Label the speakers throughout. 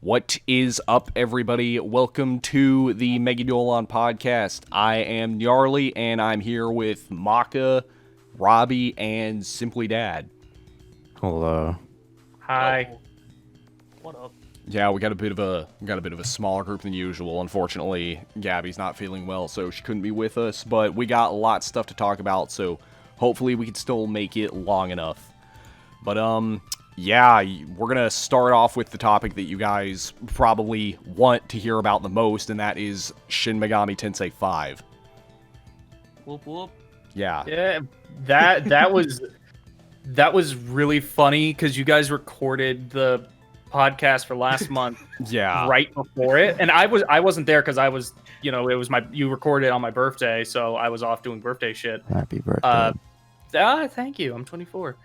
Speaker 1: What is up, everybody? Welcome to the Megidolaon podcast. I am Gnarly, and I'm here with Maka, Robbie, and Simply Dad.
Speaker 2: Hello.
Speaker 3: Hi.
Speaker 4: What up?
Speaker 1: Yeah, we got a bit of a smaller group than usual. Unfortunately, Gabby's not feeling well, so she couldn't be with us. But we got a lot of stuff to talk about, so hopefully we can still make it long enough. But yeah, we're gonna start off with the topic that you guys probably want to hear about the most, and that is Shin Megami Tensei 5.
Speaker 4: Whoop whoop.
Speaker 1: Yeah.
Speaker 3: Yeah, that was really funny because you guys recorded the podcast for last month
Speaker 1: Yeah.
Speaker 3: right before it, and I wasn't there because I was, it was you recorded on my birthday, so I was off doing birthday shit.
Speaker 2: Happy birthday.
Speaker 3: Thank you. I'm 24.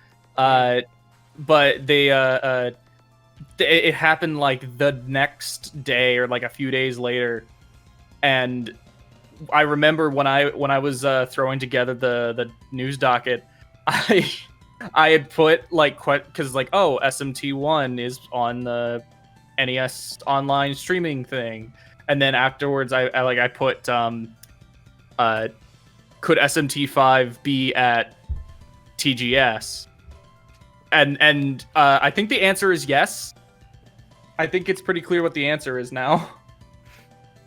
Speaker 3: But it happened like the next day or like a few days later, and I remember when I was throwing together the news docket, I had put because SMT1 is on the NES online streaming thing, and then afterwards I put could SMT5 be at TGS? And I think the answer is yes. I think it's pretty clear what the answer is now.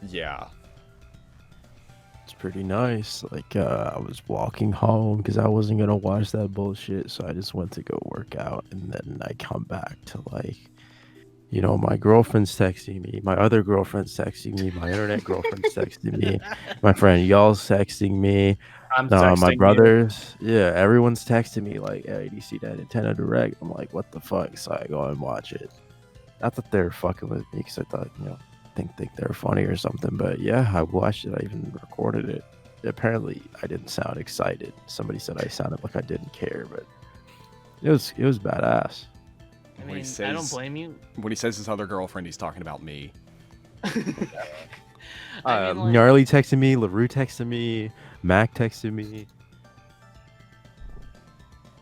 Speaker 1: Yeah.
Speaker 2: It's pretty nice. I was walking home because I wasn't gonna watch that bullshit, so I just went to go work out, and then I come back to my girlfriend's texting me, my other girlfriend's texting me, my internet girlfriend's texting me, my friend y'all's texting me.
Speaker 3: I'm texting
Speaker 2: My
Speaker 3: you.
Speaker 2: brothers, yeah, everyone's texting me like, "Hey, do you see that Nintendo Direct?" I'm like, "What the fuck?" So I go and watch it. Not that they're fucking with me, because I thought, think they're funny or something. But yeah, I watched it. I even recorded it. Apparently, I didn't sound excited. Somebody said I sounded like I didn't care, but it was badass.
Speaker 4: I
Speaker 1: When he
Speaker 4: mean,
Speaker 1: says-
Speaker 4: I don't blame you.
Speaker 1: When he says his other girlfriend, he's talking about me.
Speaker 2: Gnarly texted me, LaRue texted me, Mac texted me.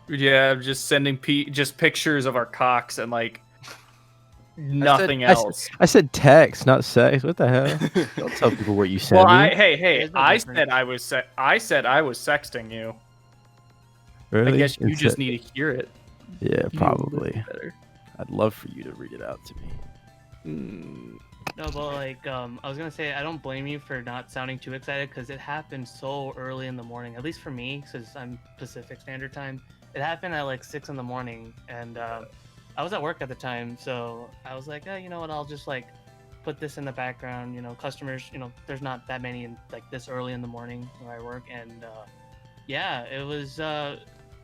Speaker 3: Yeah, just sending just pictures of our cocks and nothing else.
Speaker 2: I said text, not sex. What the hell? Don't tell people what you sent
Speaker 3: Well,
Speaker 2: me.
Speaker 4: There's no
Speaker 3: I
Speaker 4: difference.
Speaker 3: said I was sexting you.
Speaker 2: Really?
Speaker 3: I guess you
Speaker 2: It's
Speaker 3: just need to hear it.
Speaker 2: Yeah,
Speaker 3: You
Speaker 2: probably.
Speaker 3: better.
Speaker 2: I'd love for you to read it out to me.
Speaker 4: No, but I was gonna say I don't blame you for not sounding too excited because it happened so early in the morning. At least for me, since I'm Pacific Standard Time, it happened at 6 in the morning, and I was at work at the time, so I was like, you know what? I'll just put this in the background. Customers, there's not that many in this early in the morning where I work, and yeah, it was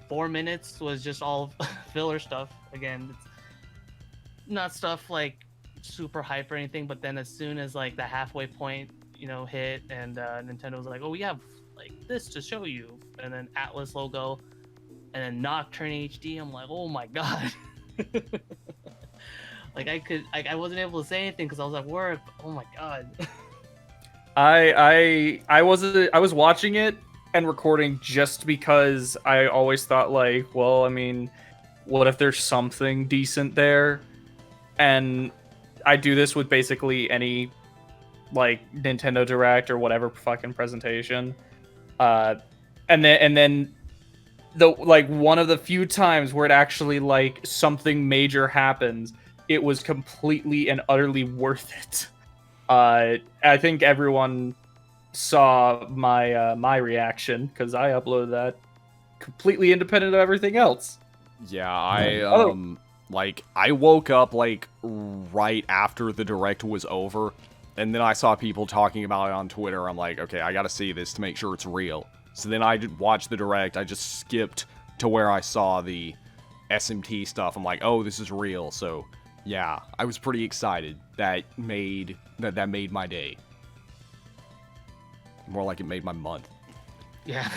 Speaker 4: 4 minutes was just all filler stuff. Again, it's not stuff super hype or anything, but then as soon as the halfway point hit, and Nintendo was like, oh, we have this to show you, and then Atlas logo, and then Nocturne HD, I'm like, oh my god. I wasn't able to say anything because I was at work. Oh my god.
Speaker 3: I was watching it and recording just because I always thought well, I mean, what if there's something decent there? And I do this with basically any Nintendo Direct or whatever fucking presentation. And then the one of the few times where it actually something major happens, it was completely and utterly worth it. I think everyone saw my reaction because I uploaded that completely independent of everything else.
Speaker 1: Yeah, I woke up right after the direct was over, and then I saw people talking about it on Twitter. I'm like, okay, I gotta see this to make sure it's real. So then I did watch the direct. I just skipped to where I saw the SMT stuff. I'm like, oh, this is real. So yeah, I was pretty excited. That made my day. More like it made my month.
Speaker 4: Yeah.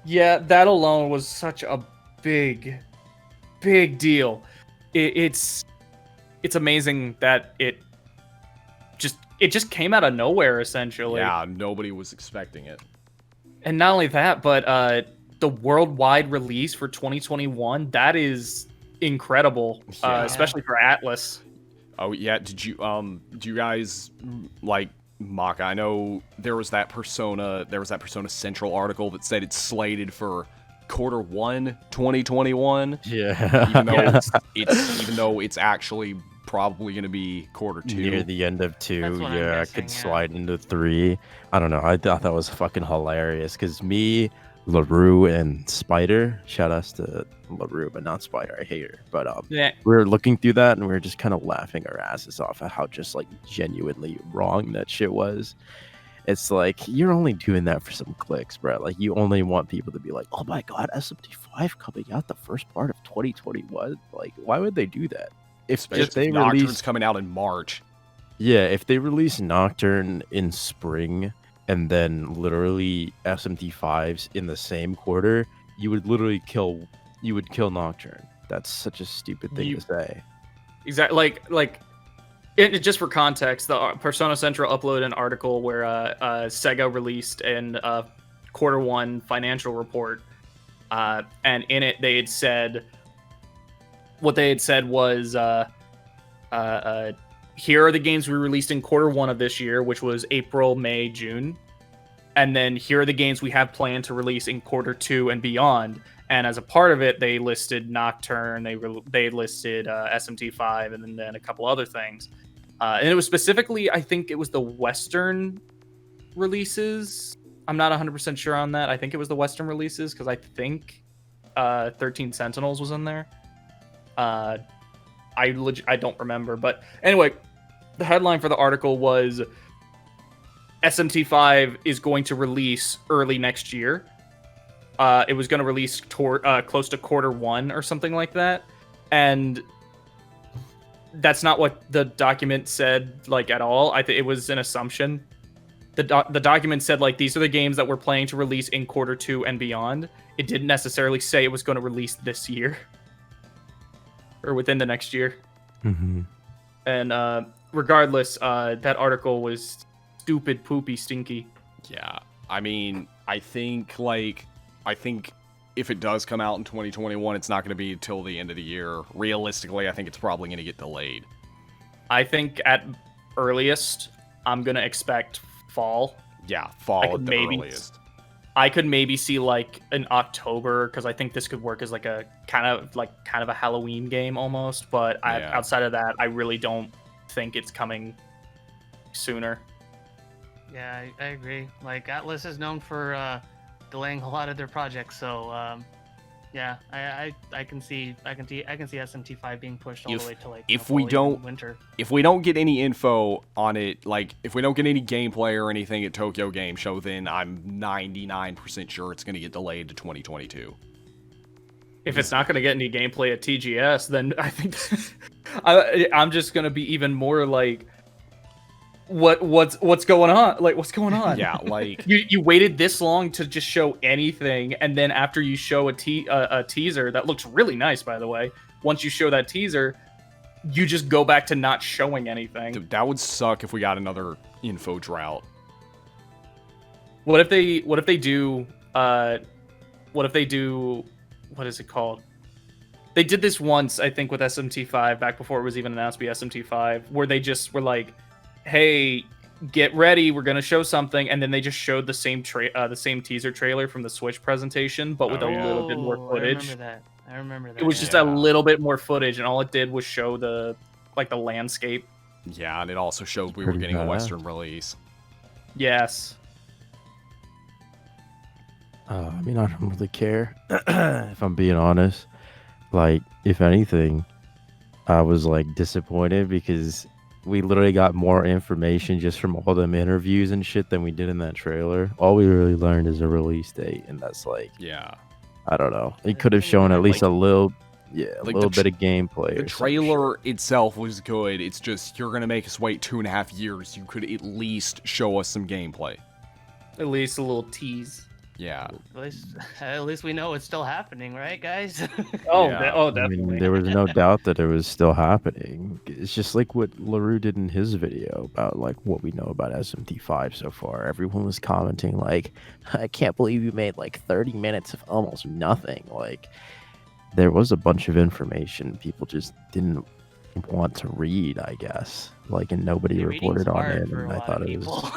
Speaker 3: Yeah, that alone was such a big deal. It's amazing that it just came out of nowhere, essentially.
Speaker 1: Yeah, nobody was expecting it.
Speaker 3: And not only that, but the worldwide release for 2021, that is incredible,
Speaker 1: Yeah.
Speaker 3: especially for Atlas.
Speaker 1: Oh yeah, did you guys like Maka? I know there was that Persona Central article that said it's slated for Q1 2021.
Speaker 2: Yeah.
Speaker 1: Even though it's actually probably going to be Q2
Speaker 2: near the end of 2.
Speaker 4: That's what I'm
Speaker 2: Yeah, I
Speaker 4: guessing,
Speaker 2: could
Speaker 4: yeah.
Speaker 2: slide into 3. I don't know. I thought that was fucking hilarious because me, LaRue, and Spider. Shout outs to LaRue, but not Spider. I hate her. But
Speaker 3: Yeah.
Speaker 2: we were looking through that and we were just kind of laughing our asses off at how just like genuinely wrong that shit was. It's like you're only doing that for some clicks, bro. Like you only want people to be like, "Oh my god, SMT5 coming out the first part of 2021." Like, why would they do that? If they
Speaker 1: Nocturne's
Speaker 2: release,
Speaker 1: coming out in March.
Speaker 2: yeah, if they release Nocturne in spring and then literally SMT5s in the same quarter, you would literally kill Nocturne. That's such a stupid thing to say.
Speaker 3: Exactly. Just for context, the Persona Central uploaded an article where Sega released an Q1 financial report, and in it they had said what they had said was here are the games we released in Q1 of this year, which was April, May, June, and then here are the games we have planned to release in Q2 and beyond. And as a part of it, they listed Nocturne, they listed SMT5, and then a couple other things. And it was specifically, I think it was the Western releases. I'm not 100% sure on that. I think it was the Western releases because I think 13 Sentinels was in there. I don't remember. But anyway, the headline for the article was SMT5 is going to release early next year. It was going to release close to Q1 or something like that. And that's not what the document said, like, at all. I think it was an assumption. The document said, like, these are the games that we're planning to release in Q2 and beyond. It didn't necessarily say it was going to release this year or within the next year.
Speaker 2: Mm-hmm.
Speaker 3: And regardless, that article was stupid, poopy, stinky.
Speaker 1: Yeah, I mean, I think if it does come out in 2021, it's not going to be until the end of the year. Realistically, I think it's probably going to get delayed.
Speaker 3: I think at earliest, I'm going to expect fall.
Speaker 1: Yeah, fall at the earliest.
Speaker 3: I could maybe see like in October, because I think this could work as like a kind of a Halloween game almost. But outside of that, I really don't think it's coming sooner.
Speaker 4: Yeah, I agree. Like Atlas is known for delaying a lot of their projects, so yeah, I can see SMT5 being pushed all the way to like winter.
Speaker 1: If we don't get any info on it, like if we don't get any gameplay or anything at Tokyo Game Show, then I'm 99% sure it's going to get delayed to 2022.
Speaker 3: If it's not going to get any gameplay at TGS, then I think I'm just going to be even more like, what's going on? Like, what's going on?
Speaker 1: Yeah, like
Speaker 3: you waited this long to just show anything, and then after you show a teaser that looks really nice, by the way, once you show that teaser, you just go back to not showing anything.
Speaker 1: Dude, that would suck if we got another info drought.
Speaker 3: What if they do what is it called? They did this once, I think, with SMT5 back before it was even announced to be SMT5, where they just were like, hey, get ready, we're gonna show something, and then they just showed the same teaser trailer from the Switch presentation, but with a little bit more footage.
Speaker 4: I remember that.
Speaker 3: It was just a little bit more footage, and all it did was show the landscape.
Speaker 1: Yeah, and it also showed we were getting a Western release.
Speaker 3: Yes.
Speaker 2: I mean, I don't really care, if I'm being honest. Like, if anything, I was like disappointed because we literally got more information just from all them interviews and shit than we did in that trailer. All we really learned is a release date, and that's like,
Speaker 1: yeah,
Speaker 2: I don't know. It could have shown at least a little bit of gameplay.
Speaker 1: The trailer itself was good. It's just you're gonna make us wait 2.5 years. You could at least show us some gameplay.
Speaker 3: At least a little tease.
Speaker 1: Yeah.
Speaker 4: At least we know it's still happening, right, guys?
Speaker 3: Definitely.
Speaker 2: I mean, there was no doubt that it was still happening. It's just like what LaRue did in his video about like what we know about SMT5 so far. Everyone was commenting like, I can't believe you made like 30 minutes of almost nothing. Like, there was a bunch of information. People just didn't want to read, I guess. Like, and nobody
Speaker 4: Yeah,
Speaker 2: reported
Speaker 4: reading's
Speaker 2: on
Speaker 4: hard
Speaker 2: it,
Speaker 4: for
Speaker 2: and
Speaker 4: a
Speaker 2: I
Speaker 4: lot
Speaker 2: thought
Speaker 4: of
Speaker 2: it was.
Speaker 4: people.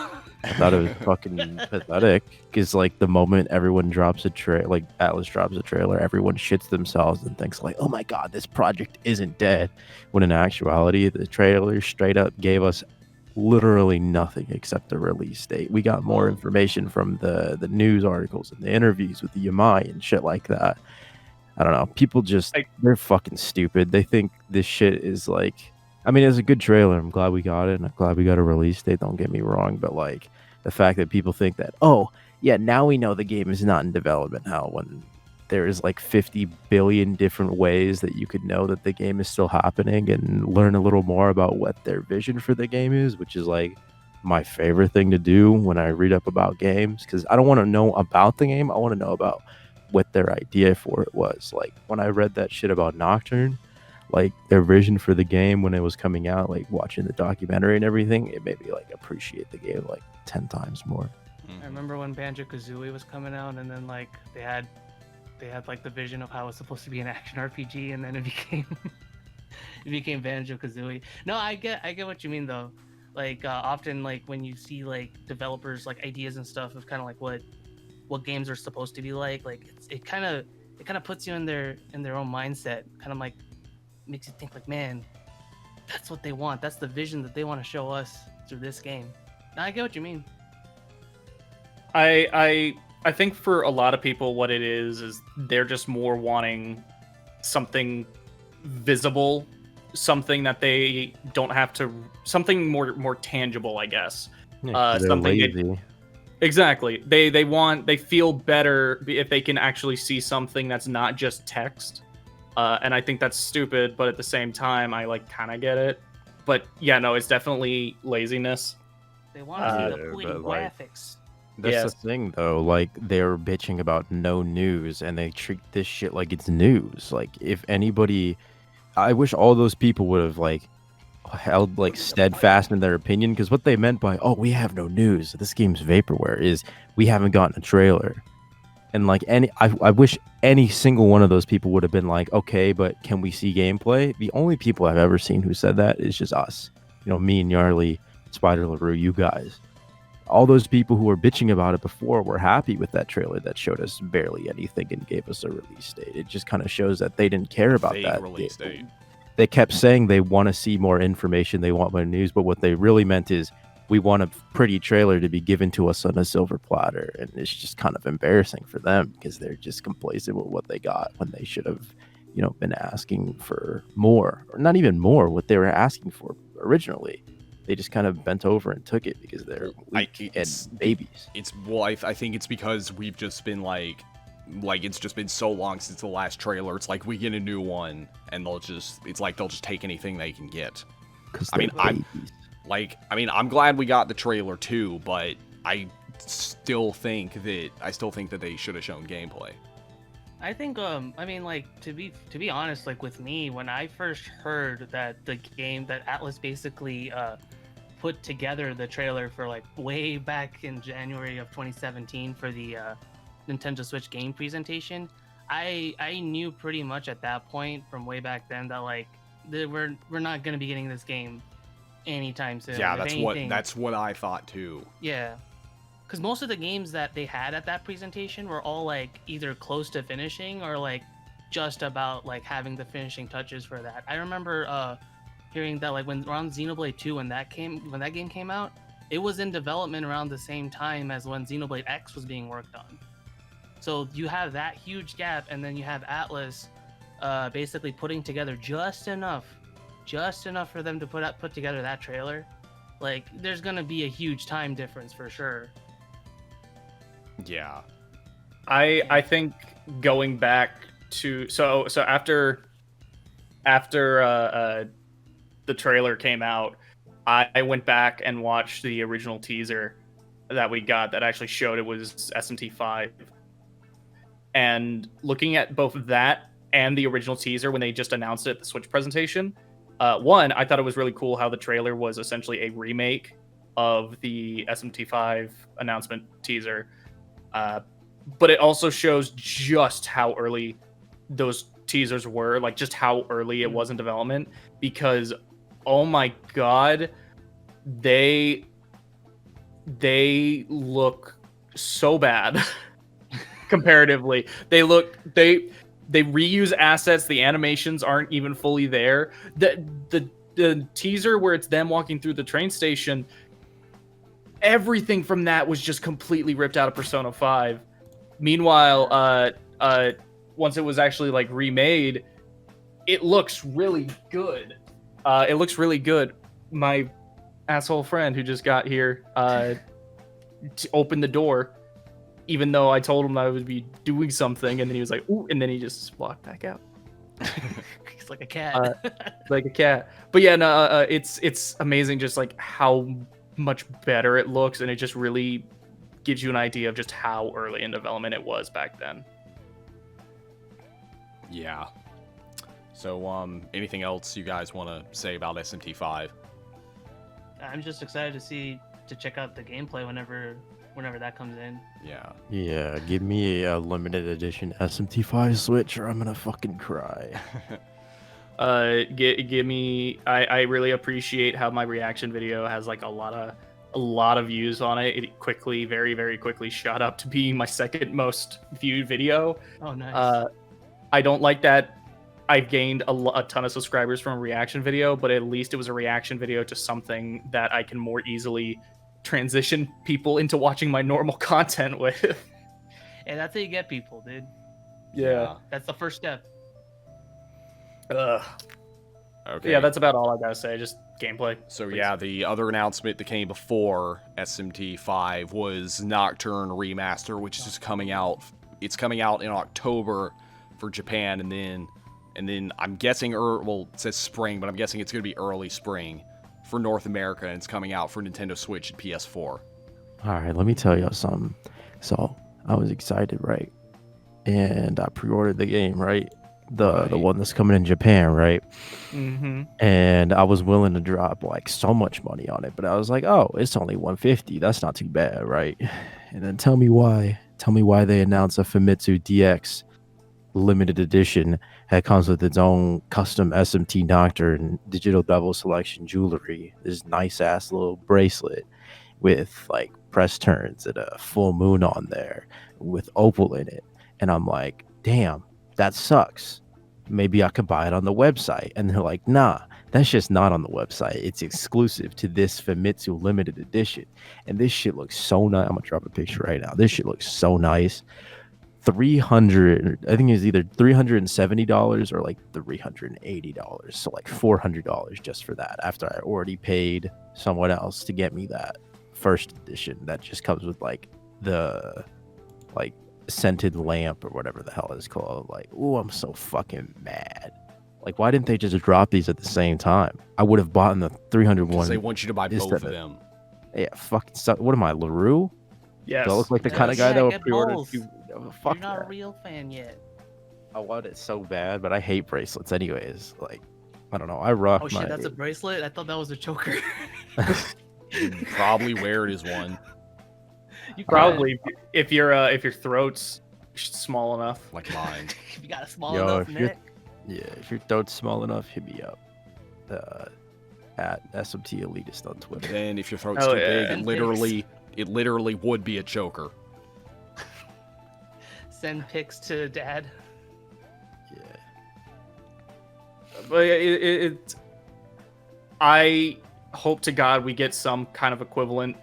Speaker 2: I thought it was fucking pathetic because, like, the moment everyone drops a trailer, like Atlas drops a trailer, everyone shits themselves and thinks, like, oh my god, this project isn't dead. When in actuality, the trailer straight up gave us literally nothing except the release date. We got more information from the news articles and the interviews with the Yamai and shit like that. I don't know. People just, they're fucking stupid. They think this shit is like, I mean, it's a good trailer. I'm glad we got it, and I'm glad we got a release date. Don't get me wrong, but like the fact that people think that, oh yeah, now we know the game is not in development. How when there is like 50 billion different ways that you could know that the game is still happening and learn a little more about what their vision for the game is, which is like my favorite thing to do when I read up about games, because I don't want to know about the game. I want to know about what their idea for it was. Like when I read that shit about Nocturne, like their vision for the game when it was coming out, like watching the documentary and everything, it made me like appreciate the game like 10 times more.
Speaker 4: I remember when Banjo-Kazooie was coming out, and then like they had like the vision of how it was supposed to be an action RPG, and then it became it became Banjo-Kazooie. No, I get what you mean though. Like often like when you see like developers like ideas and stuff of kind of like what games are supposed to be like it kind of puts you in their own mindset, kind of like makes you think like, man, that's what they want, that's the vision that they want to show us through this game. Now I get what you mean.
Speaker 3: I think for a lot of people what it is they're just more wanting something visible, something that they don't have to, something more tangible, I guess.
Speaker 2: Yeah, they're
Speaker 3: Something
Speaker 2: lazy.
Speaker 3: Exactly. They feel better if they can actually see something that's not just text. And I think that's stupid, but at the same time, I like kind of get it. But yeah, no, it's definitely laziness.
Speaker 4: They want to see the pretty
Speaker 2: but, like,
Speaker 4: graphics.
Speaker 2: That's the thing, though. Like, they're bitching about no news, and they treat this shit like it's news. Like, if anybody, I wish all those people would have like held like steadfast in their opinion, because what they meant by "oh, we have no news, this game's vaporware" is we haven't gotten a trailer. And like I wish any single one of those people would have been like, okay, but can we see gameplay? The only people I've ever seen who said that is just us. You know, me and Yarly, Spider LaRue, you guys. All those people who were bitching about it before were happy with that trailer that showed us barely anything and gave us a release date. It just kind of shows that they didn't care about that
Speaker 1: release date.
Speaker 2: They kept saying they want to see more information, they want more news, but what they really meant is we want a pretty trailer to be given to us on a silver platter. And it's just kind of embarrassing for them because they're just complacent with what they got when they should have, you know, been asking for more, or not even more, what they were asking for originally. They just kind of bent over and took it because they're weak and babies.
Speaker 1: I think it's because we've just been like it's just been so long since the last trailer. It's like we get a new one and they'll just take anything they can get. I'm glad we got the trailer too, but I still think that they should have shown gameplay.
Speaker 4: I think I mean, like, to be honest, like with me, when I first heard that the game that Atlas basically put together the trailer for like way back in January of 2017 for the Nintendo Switch game presentation, I knew pretty much at that point from way back then that like we're not gonna be getting this game anytime soon.
Speaker 1: Yeah, that's what I thought too.
Speaker 4: Yeah, because most of the games that they had at that presentation were all like either close to finishing or like just about like having the finishing touches for that. I remember hearing that like when around Xenoblade 2 when that game came out, it was in development around the same time as when Xenoblade X was being worked on. So you have that huge gap, and then you have Atlas basically putting together just enough for them to put together that trailer. Like, there's gonna be a huge time difference for sure.
Speaker 1: Yeah,
Speaker 3: I think going back to so after the trailer came out, I went back and watched the original teaser that we got that actually showed it was SMT5. And looking at both that and the original teaser when they just announced it at the Switch presentation, one, I thought it was really cool how the trailer was essentially a remake of the SMT5 announcement teaser. But it also shows just how early those teasers were, like just how early it was in development, because oh my god, they look so bad comparatively. They reuse assets, the animations aren't even fully there. The teaser where it's them walking through the train station, everything from that was just completely ripped out of Persona 5. Meanwhile, once it was actually like remade, it looks really good. It looks really good. My asshole friend who just got here to open the door, even though I told him I would be doing something, and then he was like, "Ooh," and then he just walked back out.
Speaker 4: He's like a cat.
Speaker 3: Like a cat. But yeah, no, it's amazing just like how much better it looks, and it just really gives you an idea of just how early in development it was back then.
Speaker 1: Yeah. So, anything else you guys want to say about SMT5?
Speaker 4: I'm just excited to check out the gameplay whenever that comes in.
Speaker 1: Yeah.
Speaker 2: Yeah, give me a limited edition SMT5 Switch or I'm gonna fucking cry.
Speaker 3: Give me. I really appreciate how my reaction video has like a lot of views on it. It quickly, very very quickly shot up to being my second most viewed video.
Speaker 4: Oh, nice.
Speaker 3: I don't like that I've gained a ton of subscribers from a reaction video, but at least it was a reaction video to something that I can more easily transition people into watching my normal content with.
Speaker 4: And that's how you get people, dude.
Speaker 3: Yeah.
Speaker 4: That's the first step.
Speaker 3: Ugh.
Speaker 1: Okay.
Speaker 3: Yeah, that's about all I gotta say. Just gameplay.
Speaker 1: So
Speaker 3: please.
Speaker 1: yeah, the other announcement that came before SMT5 was Nocturne Remaster, which is just coming out. It's coming out in October for Japan, and then I'm guessing, well, it says spring, but I'm guessing it's gonna be early spring for North America, and it's coming out for Nintendo Switch and PS4.
Speaker 2: Alright, let me tell you something. So, I was excited, right? And I pre-ordered the game, right? The one that's coming in Japan, right?
Speaker 3: Mm-hmm.
Speaker 2: And I was willing to drop like so much money on it, but I was like, oh, it's only 150. That's not too bad, right? And then tell me why they announced a Famitsu DX limited edition that comes with its own custom SMT Nocturne digital double selection jewelry, this nice ass little bracelet with like press turns and a full moon on there with opal in it. And I'm like, damn, that sucks. Maybe I could buy it on the website. And they're like, nah, that's just not on the website. It's exclusive to this Famitsu limited edition. And this shit looks so nice. I'm gonna drop a picture right now. This shit looks so nice. 300, I think it's either $370 or like $380. So like $400 just for that, after I already paid someone else to get me that first edition that just comes with like the like scented lamp or whatever the hell it's called. Like, ooh, I'm so fucking mad. Like, why didn't they just drop these at the same time? I would have bought the 300 one.
Speaker 1: Because they want you to buy both of them.
Speaker 2: Yeah, fucking stuff. What am I, LaRue?
Speaker 3: Yes.
Speaker 2: Do I look like the kind of guy that would pre-order?
Speaker 4: You're not a real fan yet.
Speaker 2: I want it so bad, but I hate bracelets anyways. Like, I don't know. I rock
Speaker 4: Oh shit, that's a bracelet? I thought that was a choker.
Speaker 1: You'd probably wear it as one.
Speaker 3: You probably, if your throat's small enough,
Speaker 1: like mine.
Speaker 4: If you got a small enough neck.
Speaker 2: If your throat's small enough, hit me up at SMT Elitist on Twitter.
Speaker 1: Then if your throat's too big, it literally would be a choker.
Speaker 4: Send pics to dad.
Speaker 2: Yeah.
Speaker 3: But I hope to God we get some kind of equivalent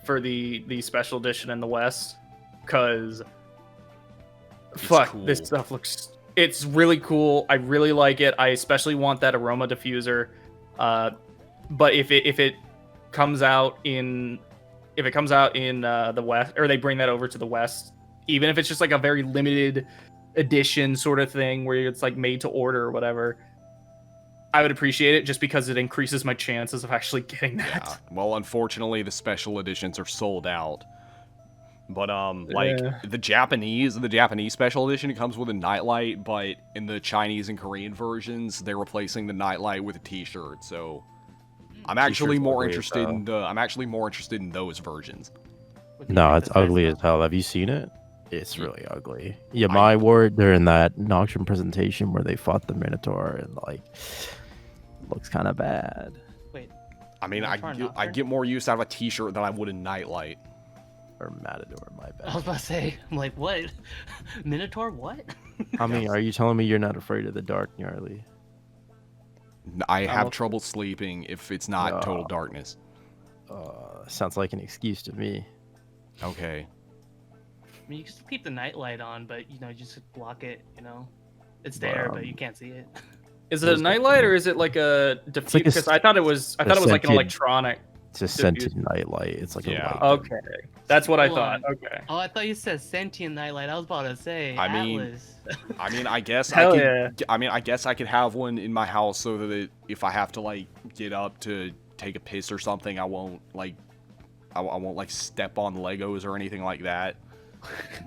Speaker 3: for the special edition in the West, because fuck,
Speaker 1: cool.
Speaker 3: This stuff it's really cool. I really like it. I especially want that aroma diffuser. But if it comes out in the West, or they bring that over to the West, even if it's just like a very limited edition sort of thing where it's like made to order or whatever, I would appreciate it, just because it increases my chances of actually getting that.
Speaker 1: Yeah. Well, unfortunately, the special editions are sold out. But like the Japanese special edition, it comes with a nightlight, but in the Chinese and Korean versions, they're replacing the nightlight with a T-shirt. So I'm actually more interested in those versions.
Speaker 2: No, it's ugly as hell. Have you seen it? It's really ugly. Yeah, my word during that Nocturne presentation where they fought the Minotaur and like looks kind of bad.
Speaker 4: Wait.
Speaker 1: I mean,
Speaker 4: Minotaur
Speaker 1: I get more use out of a T-shirt than I would a Nightlight.
Speaker 2: Or Matador, my
Speaker 4: I was
Speaker 2: bad.
Speaker 4: about to say, I'm like, what? Minotaur? What?
Speaker 2: I mean, are you telling me you're not afraid of the dark, Gnarly?
Speaker 1: I have trouble sleeping if it's not total
Speaker 2: No.
Speaker 1: darkness.
Speaker 2: Sounds like an excuse to me.
Speaker 1: Okay.
Speaker 4: I mean, you can still keep the nightlight on, but you know, you just block it. You know, it's there, but you can't see it.
Speaker 3: Is it a nightlight or is it like a diffuse?
Speaker 2: like a
Speaker 3: Because I thought it was like an
Speaker 2: scented-
Speaker 3: electronic.
Speaker 2: It's a scented nightlight. It's like
Speaker 1: Yeah.
Speaker 2: a light.
Speaker 3: Okay, that's what I
Speaker 4: Hold
Speaker 3: thought.
Speaker 4: on.
Speaker 3: Okay.
Speaker 4: Oh, I thought you said sentient nightlight. I was about to say
Speaker 1: I mean,
Speaker 4: Atlas.
Speaker 1: I guess
Speaker 3: Hell
Speaker 1: I could.
Speaker 3: yeah.
Speaker 1: I mean, I guess I could have one in my house so that if I have to like get up to take a piss or something, I won't like step on Legos or anything like that.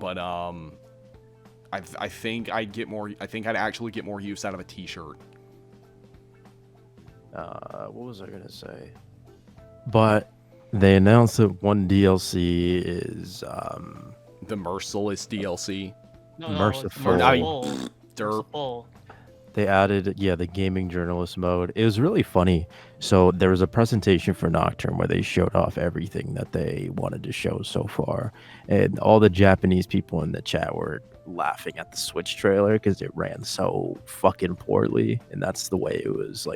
Speaker 1: But I think I'd get more. I think I'd actually get more use out of a T-shirt.
Speaker 2: What was I gonna say? But they announced that one DLC is
Speaker 1: The Merciless DLC.
Speaker 4: No,
Speaker 2: Merciful.
Speaker 4: It's
Speaker 1: I mean,
Speaker 4: merciful.
Speaker 1: Derp.
Speaker 4: Merciful.
Speaker 2: they added the gaming journalist mode. It was really funny. So there was a presentation for Nocturne where they showed off everything that they wanted to show so far, and all the Japanese people in the chat were laughing at the Switch trailer because it ran so fucking poorly, and that's the way it was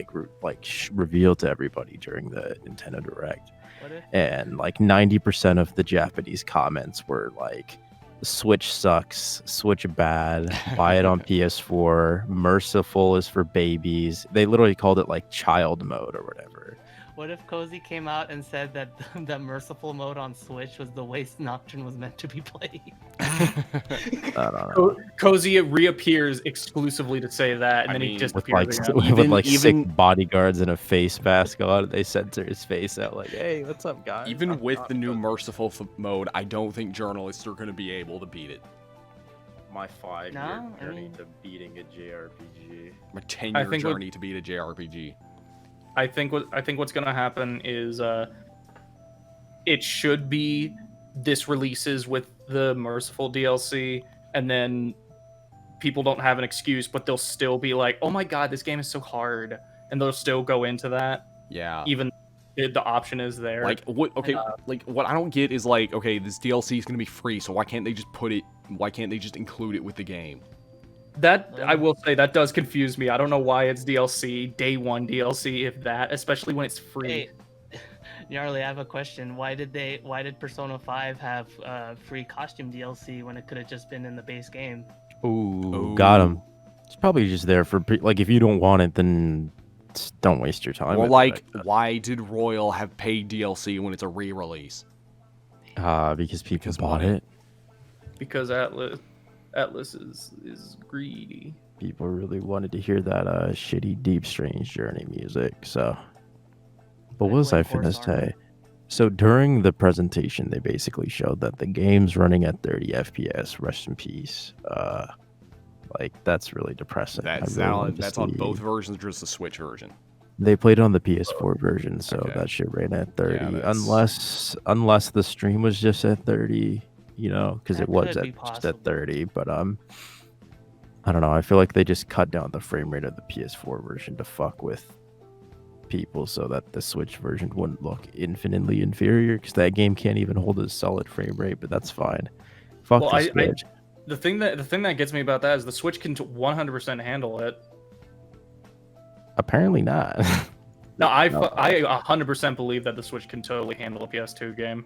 Speaker 2: revealed to everybody during the Nintendo Direct.
Speaker 4: What if?
Speaker 2: And like 90% of the Japanese comments were like, Switch sucks, Switch bad, buy it on PS4, Merciful is for babies. They literally called it like child mode or whatever.
Speaker 4: What if Cozy came out and said that that merciful mode on Switch was the way Nocturne was meant to be played?
Speaker 2: I don't know.
Speaker 3: Cozy reappears exclusively to say that, and
Speaker 1: I
Speaker 3: then he
Speaker 1: mean,
Speaker 3: just
Speaker 2: With
Speaker 3: appears
Speaker 2: like
Speaker 3: again.
Speaker 2: with like
Speaker 1: even-
Speaker 2: sick bodyguards and a face mask on, they censor his face out like, "Hey, what's up, guys?"
Speaker 1: Even with the new Merciful mode, I don't think journalists are going to be able to beat it.
Speaker 2: my 5-year
Speaker 4: No, I
Speaker 2: journey
Speaker 4: mean-
Speaker 2: to beating a JRPG.
Speaker 1: My
Speaker 3: I
Speaker 1: 10-year
Speaker 3: think what-
Speaker 1: journey to beat a JRPG.
Speaker 3: I think what's gonna happen is it should be this releases with the Merciful DLC, and then people don't have an excuse, but they'll still be like, "Oh my god, this game is so hard," and they'll still go into that,
Speaker 1: Yeah.
Speaker 3: even if the option is there.
Speaker 1: Like what? Okay, like what I don't get is like, okay, this DLC is gonna be free, so why can't they just put it? Why can't they just include it with the game?
Speaker 3: That I will say that does confuse me. I don't know why it's DLC, day one DLC, if that, especially when it's free.
Speaker 4: Hey, Gnarly, I have a question. Why did Persona 5 have free costume DLC when it could have just been in the base game?
Speaker 2: Ooh, got him. It's probably just there for like if you don't want it, then don't waste your time.
Speaker 1: Or
Speaker 2: with
Speaker 1: like,
Speaker 2: it.
Speaker 1: why did Royal have paid DLC when it's a re-release?
Speaker 2: Because people
Speaker 1: Because
Speaker 2: bought
Speaker 1: money.
Speaker 2: it.
Speaker 3: Because Atlas is greedy.
Speaker 2: People really wanted to hear that shitty Deep Strange Journey music. So, but what was I
Speaker 4: Like
Speaker 2: finna
Speaker 4: Horse Armor.
Speaker 2: say? So during the presentation, they basically showed that the game's running at 30 FPS. Rest in peace. Like that's really depressing. I
Speaker 1: That's
Speaker 2: really
Speaker 1: on,
Speaker 2: wanted to
Speaker 1: that's on
Speaker 2: see-
Speaker 1: both versions, or just the Switch version.
Speaker 2: They played it on the PS4 version, so
Speaker 1: Okay.
Speaker 2: that shit ran at 30.
Speaker 1: that's-
Speaker 2: Unless the stream was just at 30, you know, because
Speaker 4: That
Speaker 2: it was
Speaker 4: could be
Speaker 2: just
Speaker 4: possible.
Speaker 2: at 30. But I don't know. I feel like they just cut down the frame rate of the PS4 version to fuck with people, so that the Switch version wouldn't look infinitely inferior. Because that game can't even hold a solid frame rate, but that's fine. Fuck
Speaker 3: Well,
Speaker 2: the
Speaker 3: I-
Speaker 2: Switch.
Speaker 3: The thing that gets me about that is the Switch can 100% handle it.
Speaker 2: Apparently not.
Speaker 3: No, I
Speaker 2: No.
Speaker 3: 100% believe that the Switch can totally handle a PS2 game.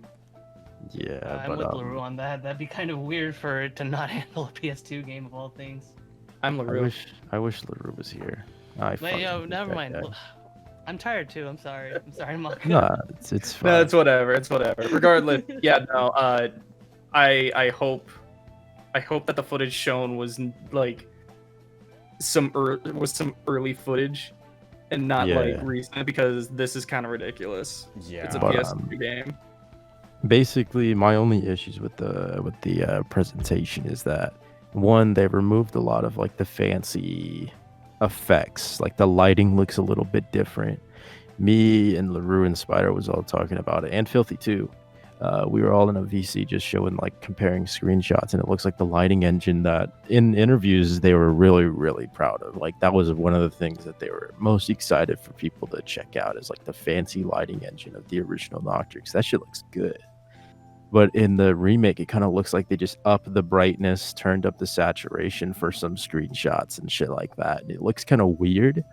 Speaker 2: Yeah,
Speaker 4: I'm
Speaker 2: but
Speaker 4: with LaRue on that. That'd be kind of weird for it to not handle a PS2 game of all things.
Speaker 3: I'm
Speaker 2: I
Speaker 3: LaRue.
Speaker 2: wish LaRue was here. I
Speaker 4: Wait,
Speaker 2: fucking
Speaker 4: yo,
Speaker 2: hate
Speaker 4: never
Speaker 2: that
Speaker 4: mind.
Speaker 2: guy.
Speaker 4: I'm tired too. I'm sorry. I'm sorry, Maka.
Speaker 2: Nah, it's fine.
Speaker 3: No, it's whatever. It's whatever. Regardless, yeah, no. I hope that the footage shown was like some early footage and not
Speaker 2: Yeah.
Speaker 3: like recent, because this is kind of ridiculous.
Speaker 1: Yeah.
Speaker 3: It's a
Speaker 2: But,
Speaker 3: PS2 game.
Speaker 2: Basically, my only issues with the presentation is that one, they removed a lot of like the fancy effects. Like the lighting looks a little bit different. Me and LaRue and Spider was all talking about it, and Filthy too. we were all in a VC just showing like comparing screenshots, and it looks like the lighting engine that in interviews they were really, really proud of. Like that was one of the things that they were most excited for people to check out is like the fancy lighting engine of the original Nocturne. That shit looks good. But in the remake, it kind of looks like they just upped the brightness, turned up the saturation for some screenshots and shit like that. It looks kind of weird.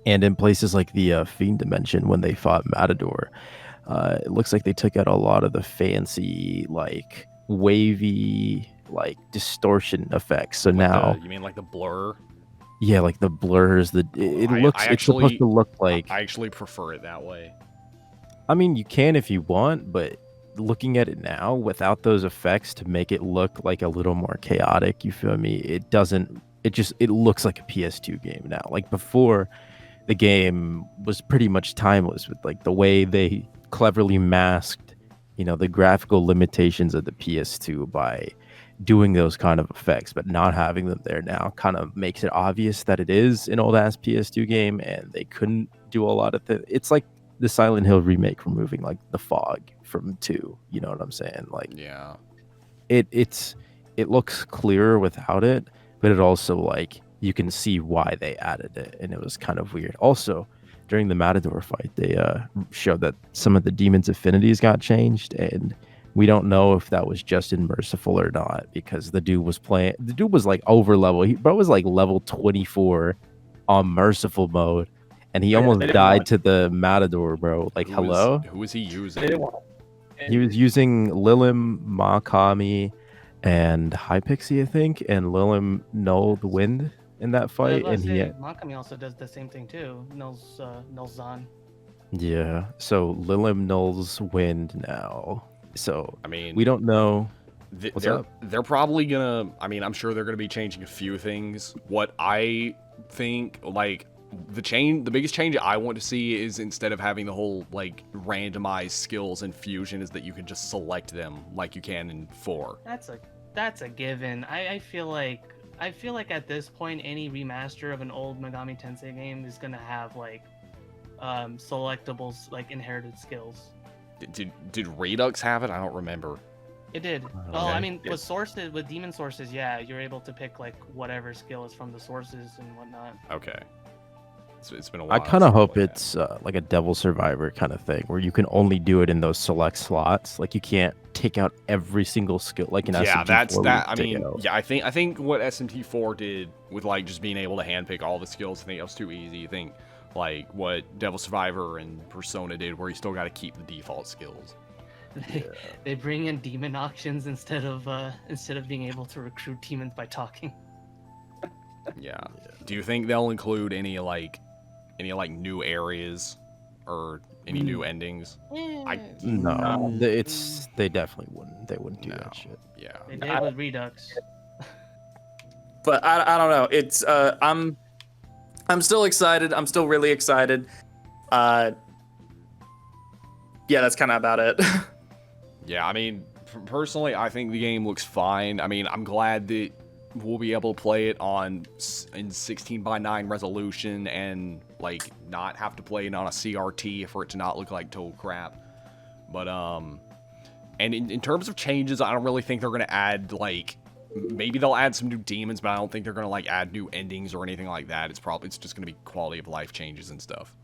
Speaker 2: And in places like the Fiend Dimension, when they fought Matador, it looks like they took out a lot of the fancy, like wavy, like distortion effects. So
Speaker 1: Like
Speaker 2: now,
Speaker 1: you mean like the blur?
Speaker 2: yeah, like the blurs. It's supposed to look like.
Speaker 1: I actually prefer it that way.
Speaker 2: I mean, you can if you want, but looking at it now without those effects to make it look like a little more chaotic, you feel me? It doesn't. It looks like a PS2 game now. Like before, the game was pretty much timeless with like the way they cleverly masked, the graphical limitations of the PS2 by doing those kind of effects, but not having them there now kind of makes it obvious that it is an old ass PS2 game, and they couldn't do a lot of things. It's like the Silent Hill remake removing like the fog from 2. You know what I'm saying? Like,
Speaker 1: yeah,
Speaker 2: it looks clearer without it, but it also like you can see why they added it, and it was kind of weird. Also, during the Matador fight, they showed that some of the demons' affinities got changed, and we don't know if that was just in Merciful or not, because the dude was like over level. Bro was like level 24 on Merciful mode, and he almost died to the Matador, bro. Like, hello?
Speaker 1: Who is he using?
Speaker 2: He was using Lilim, Makami, and Hypixie, I think, and Lilim nulled Wind in that fight, and
Speaker 4: Makami also does the same thing too. Nulls Zan.
Speaker 2: Yeah, so Lilim nulls Wind now. So
Speaker 1: I mean,
Speaker 2: we don't know.
Speaker 1: They're probably gonna. I mean, I'm sure they're gonna be changing a few things. What I think, like the biggest change I want to see is instead of having the whole like randomized skills and fusion, is that you can just select them like you can in 4.
Speaker 4: That's a given. I feel like at this point any remaster of an old Megami Tensei game is gonna have like selectables, like inherited skills.
Speaker 1: Did Redux have it? I don't remember.
Speaker 4: It did. Well, I mean, with demon sources, yeah, you're able to pick like whatever skill is from the sources and whatnot.
Speaker 1: Okay. It's been a while.
Speaker 2: I kind of hope it's like a Devil Survivor kind of thing, where you can only do it in those select slots. Like you can't take out every single skill. Like in
Speaker 1: yeah,
Speaker 2: SMT4
Speaker 1: that's that. I mean, yeah, I think what SMT4 did with like just being able to handpick all the skills, I think that was too easy. I think like what Devil Survivor and Persona did, where you still got to keep the default skills.
Speaker 4: They bring in demon auctions instead of being able to recruit demons by talking.
Speaker 1: Yeah. Do you think they'll include any new areas or any new endings?
Speaker 2: No, they definitely wouldn't. They wouldn't do that shit.
Speaker 1: Yeah.
Speaker 4: They did with Redux.
Speaker 5: But I don't know. It's I'm still excited. I'm still really excited. Yeah, that's kind of about it.
Speaker 1: Yeah, I mean, personally, I think the game looks fine. I mean, I'm glad that we'll be able to play it in 16:9 resolution and like not have to play it on a CRT for it to not look like total crap. But and in terms of changes, I don't really think they're gonna add like, maybe they'll add some new demons, but I don't think they're gonna like add new endings or anything like that. It's just gonna be quality of life changes and stuff.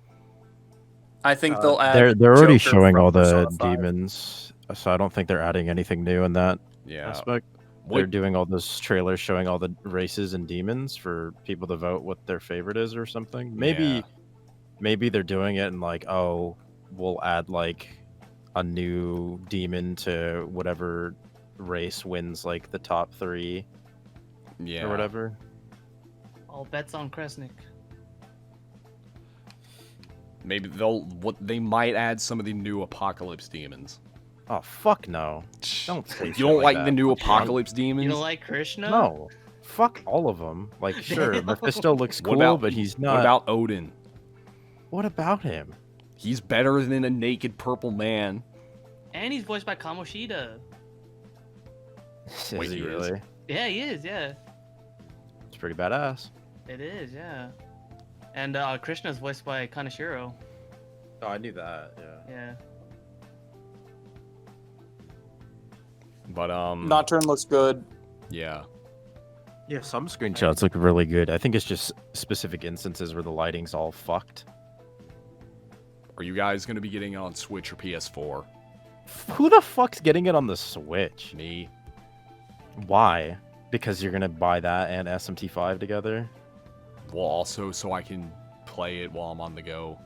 Speaker 5: I think they'll add.
Speaker 2: They're already
Speaker 5: Joker
Speaker 2: showing
Speaker 5: from
Speaker 2: all the
Speaker 5: Persona 5.
Speaker 2: demons, so I don't think they're adding anything new in that aspect. They're doing all those trailers showing all the races and demons for people to vote what their favorite is or something. Maybe they're doing it and like, oh, we'll add like a new demon to whatever race wins like the top 3 or whatever.
Speaker 4: All bets on Kresnik.
Speaker 1: Maybe they might add some of the new Apocalypse demons.
Speaker 2: Oh fuck no! Don't say
Speaker 1: you don't like
Speaker 2: that.
Speaker 1: the new Apocalypse demons?
Speaker 4: You don't like Krishna?
Speaker 2: No, fuck all of them. Like sure, Mephisto looks cool, but he's not.
Speaker 1: What about Odin?
Speaker 2: What about him?
Speaker 1: He's better than a naked purple man.
Speaker 4: And he's voiced by Kamoshida.
Speaker 2: Is he really?
Speaker 4: Yeah, he is. Yeah.
Speaker 2: It's pretty badass.
Speaker 4: It is. Yeah. And Krishna is voiced by Kaneshiro.
Speaker 2: Oh, I knew that. Yeah.
Speaker 4: Yeah.
Speaker 2: Yeah.
Speaker 4: Yeah.
Speaker 1: But
Speaker 5: Nocturne looks good.
Speaker 1: yeah.
Speaker 2: Yeah, some screenshots look really good. I think it's just specific instances where the lighting's all fucked.
Speaker 1: Are you guys gonna be getting it on Switch or PS4?
Speaker 2: Who the fuck's getting it on the Switch?
Speaker 1: Me.
Speaker 2: Why? Because you're gonna buy that and SMT5 together?
Speaker 1: Well, also so I can play it while I'm on the go.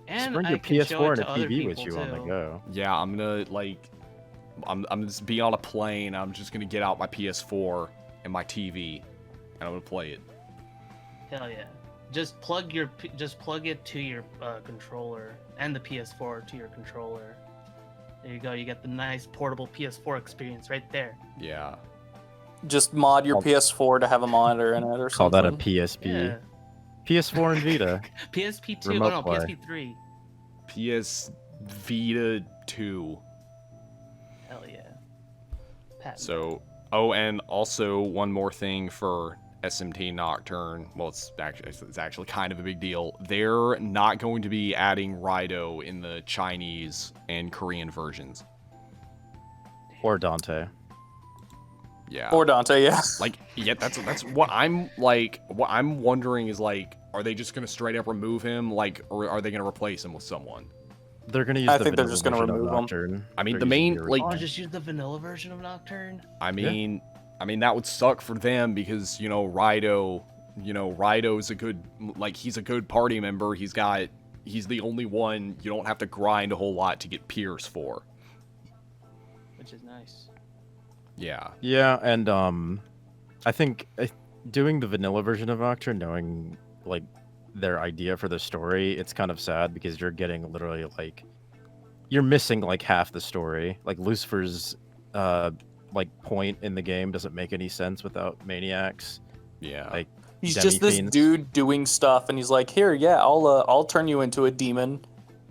Speaker 2: Just
Speaker 4: And
Speaker 2: bring
Speaker 4: I
Speaker 2: your
Speaker 4: can show
Speaker 2: PS4
Speaker 4: it
Speaker 2: and a
Speaker 4: to other
Speaker 2: TV with
Speaker 4: people
Speaker 2: you on the
Speaker 4: too.
Speaker 2: go.
Speaker 1: Yeah, I'm gonna like, I'm just be on a plane. I'm just gonna get out my PS4 and my TV, and I'm gonna play it.
Speaker 4: Hell yeah! Just plug it to your controller and the PS4 to your controller. There you go. You get the nice portable PS4 experience right there.
Speaker 1: Yeah.
Speaker 5: Just mod your
Speaker 2: Call-
Speaker 5: PS4 to have a monitor in it or
Speaker 2: Call
Speaker 5: something.
Speaker 2: that a PSP.
Speaker 4: Yeah.
Speaker 2: PS4 and Vita.
Speaker 4: PSP2.
Speaker 2: Remote
Speaker 4: No,
Speaker 2: play.
Speaker 4: PSP3.
Speaker 1: PS Vita 2.
Speaker 4: Hell yeah. Patent.
Speaker 1: So, oh, and also one more thing for SMT Nocturne. Well, it's actually kind of a big deal. They're not going to be adding Raidou in the Chinese and Korean versions.
Speaker 2: Or Dante.
Speaker 1: Yeah.
Speaker 5: Or Dante, yeah.
Speaker 1: Like, yeah, that's what I'm like. What I'm wondering is like, are they just gonna straight up remove him, like, or are they gonna replace him with someone?
Speaker 2: They're gonna use
Speaker 5: I
Speaker 2: the
Speaker 5: think they're
Speaker 2: vanilla
Speaker 5: just gonna
Speaker 2: version of
Speaker 5: remove 'em.
Speaker 2: Nocturne.
Speaker 1: I mean,
Speaker 2: They're
Speaker 1: the
Speaker 2: using
Speaker 1: main,
Speaker 2: the
Speaker 1: like-
Speaker 4: Oh,
Speaker 2: original.
Speaker 4: just use the vanilla version of Nocturne.
Speaker 1: I mean, that would suck for them because Raidou's a good, like, he's a good party member. He's the only one you don't have to grind a whole lot to get Pierce for.
Speaker 4: Which is nice.
Speaker 1: Yeah.
Speaker 2: Yeah, and I think doing the vanilla version of Nocturne, knowing like their idea for the story, it's kind of sad because you're getting literally like you're missing like half the story. Like Lucifer's like point in the game doesn't make any sense without maniacs.
Speaker 1: Yeah.
Speaker 2: Like
Speaker 5: He's just this
Speaker 2: demi-fiends.
Speaker 5: dude doing stuff, and he's like, "Here, yeah, I'll turn you into a demon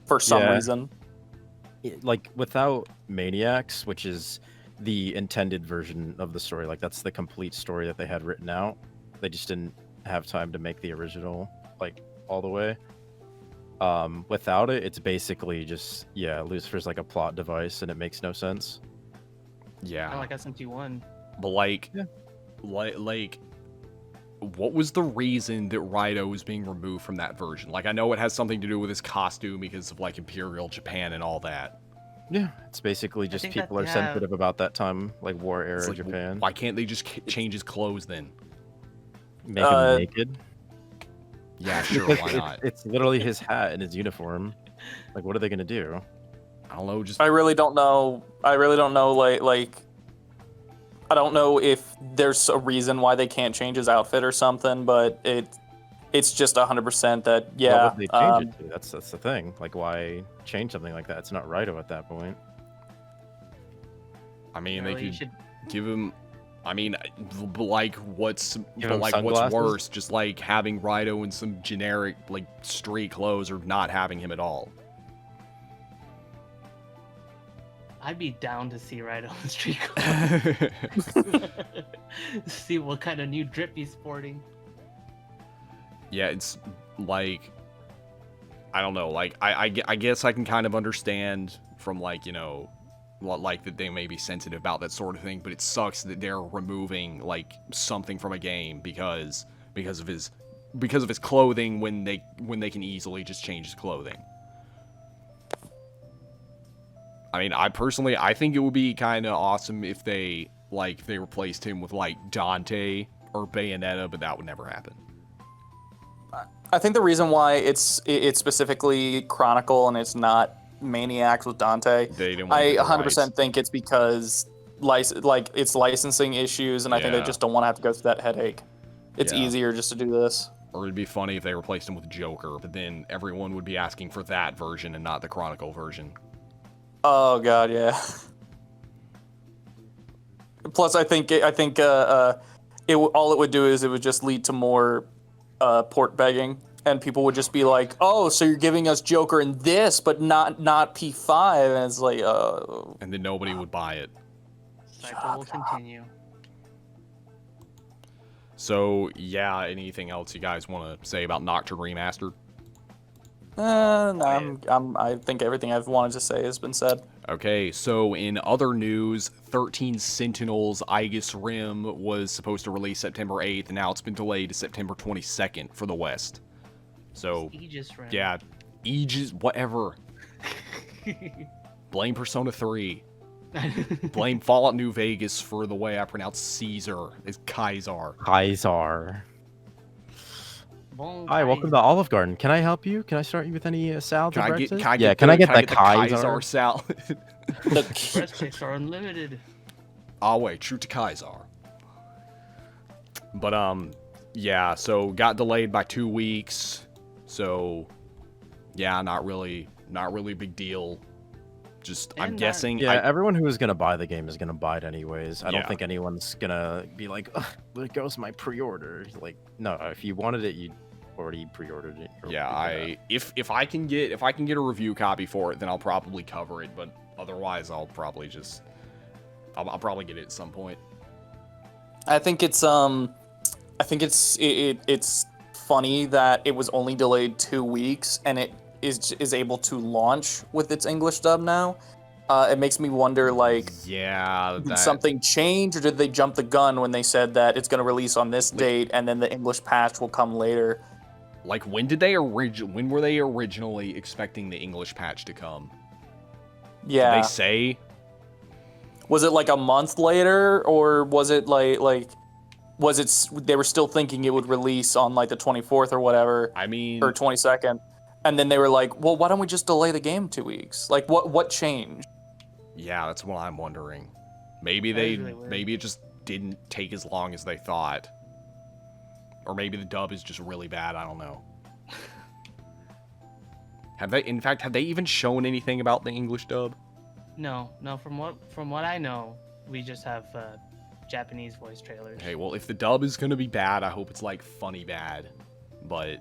Speaker 5: for some
Speaker 2: Yeah.
Speaker 5: reason."
Speaker 2: Like without maniacs, which is the intended version of the story, like that's the complete story that they had written out. They just didn't have time to make the original like all the way. Without it, it's basically just Lucifer's like a plot device, and it makes no sense.
Speaker 1: Yeah.
Speaker 4: Kind of like SMT1.
Speaker 1: But like,
Speaker 2: Yeah.
Speaker 1: like, what was the reason that Raidou was being removed from that version? Like, I know it has something to do with his costume because of like Imperial Japan and all that.
Speaker 2: Yeah, it's basically just
Speaker 4: think that
Speaker 2: people are
Speaker 4: they have-
Speaker 2: sensitive about that time, like war era
Speaker 1: It's like,
Speaker 2: Japan.
Speaker 1: why can't they just change his clothes then?
Speaker 2: Make him naked.
Speaker 1: Yeah, sure,
Speaker 2: Because
Speaker 1: why not?
Speaker 2: It's literally his hat and his uniform. Like, what are they gonna do?
Speaker 1: I don't know, just
Speaker 5: I really don't know. Like, I don't know if there's a reason why they can't change his outfit or something, but it's just 100% that yeah.
Speaker 2: What would they change it to? That's the thing. Like, why change something like that? It's not Raidou at that point.
Speaker 1: I mean,
Speaker 4: Really,
Speaker 1: they
Speaker 4: you
Speaker 1: could
Speaker 4: should
Speaker 1: give him. I mean, like what's
Speaker 2: Give him
Speaker 1: what's
Speaker 2: sunglasses?
Speaker 1: worse? Just like having Raidou in some generic like street clothes, or not having him at all.
Speaker 4: I'd be down to see Raidou on the street clothes. See what kind of new drip he's sporting.
Speaker 1: Yeah, it's like, I don't know. Like, I guess I can kind of understand from like, like that they may be sensitive about that sort of thing, but it sucks that they're removing like something from a game because of his clothing when they can easily just change his clothing. I mean, I think it would be kind of awesome if they replaced him with like Dante or Bayonetta, but that would never happen.
Speaker 5: I think the reason why it's specifically Chronicle and it's not Maniacs with Dante,
Speaker 1: They didn't want to
Speaker 5: I
Speaker 1: get the
Speaker 5: 100%
Speaker 1: rights.
Speaker 5: think it's because it's licensing issues, and I think they
Speaker 1: Yeah.
Speaker 5: just don't want to have to go through that headache. It's
Speaker 1: Yeah.
Speaker 5: easier just to do this.
Speaker 1: Or it'd be funny if they replaced him with Joker, but then everyone would be asking for that version and not the Chronicle version.
Speaker 5: Oh god, yeah. Plus, I think all it would do is it would just lead to more port begging, and people would just be like, "Oh, so you're giving us Joker in this, but not P5," and it's like,
Speaker 1: And then nobody would buy it.
Speaker 4: Cycle will continue.
Speaker 1: So, yeah, anything else you guys want to say about Nocturne Remastered?
Speaker 5: No, I think everything I've wanted to say has been said.
Speaker 1: Okay, so in other news, 13 Sentinels Aegis Rim was supposed to release September 8th, and now it's been delayed to September 22nd for the West. So,
Speaker 4: Aegis Rim.
Speaker 1: yeah, Aegis, whatever. Blame Persona 3. Blame Fallout New Vegas for the way I pronounce Caesar. It's Kaiser.
Speaker 2: Kaiser.
Speaker 4: Bon
Speaker 2: Hi, welcome to Olive Garden. Can I help you? Can I start you with any salad
Speaker 1: Can
Speaker 2: or
Speaker 1: I get,
Speaker 2: breakfast?
Speaker 1: can I
Speaker 2: Yeah,
Speaker 1: get
Speaker 2: can
Speaker 1: the,
Speaker 2: I get
Speaker 1: can I
Speaker 2: the
Speaker 1: get the Kaiser
Speaker 2: Kaiser?
Speaker 1: salad?
Speaker 4: breast chicks are unlimited.
Speaker 1: Oh wait, true to Kaiser. But yeah, so got delayed by 2 weeks. So yeah, not really a big deal. Just I'm
Speaker 4: And
Speaker 1: guessing.
Speaker 2: Yeah, everyone who is gonna buy the game is gonna buy it anyways. I
Speaker 1: Yeah.
Speaker 2: don't think anyone's gonna be like, "Ugh, there goes my pre-order." Like, no, if you wanted it, you already pre-ordered it. or
Speaker 1: Yeah,
Speaker 2: whatever.
Speaker 1: if I can get a review copy for it, then I'll probably cover it. But otherwise, I'll probably get it at some point.
Speaker 5: I think it's it's funny that it was only delayed 2 weeks and it is able to launch with its English dub now. It makes me wonder, like,
Speaker 1: Yeah,
Speaker 5: did something change, or did they jump the gun when they said that it's going to release on this date and then the English patch will come later?
Speaker 1: Like, when were they originally expecting the English patch to come?
Speaker 5: Yeah.
Speaker 1: Did they say?
Speaker 5: Was it like a month later, or was it was it they were still thinking it would release on like the 24th or whatever,
Speaker 1: I mean,
Speaker 5: or 22nd, and then they were like, well, why don't we just delay the game 2 weeks? Like, what changed?
Speaker 1: yeah, that's what I'm wondering. Maybe
Speaker 4: That is really weird.
Speaker 1: maybe it just didn't take as long as they thought. Or maybe the dub is just really bad, I don't know. Have they even shown anything about the English dub?
Speaker 4: No. From what I know, we just have Japanese voice trailers.
Speaker 1: Okay, well, if the dub is gonna be bad, I hope it's like funny bad. But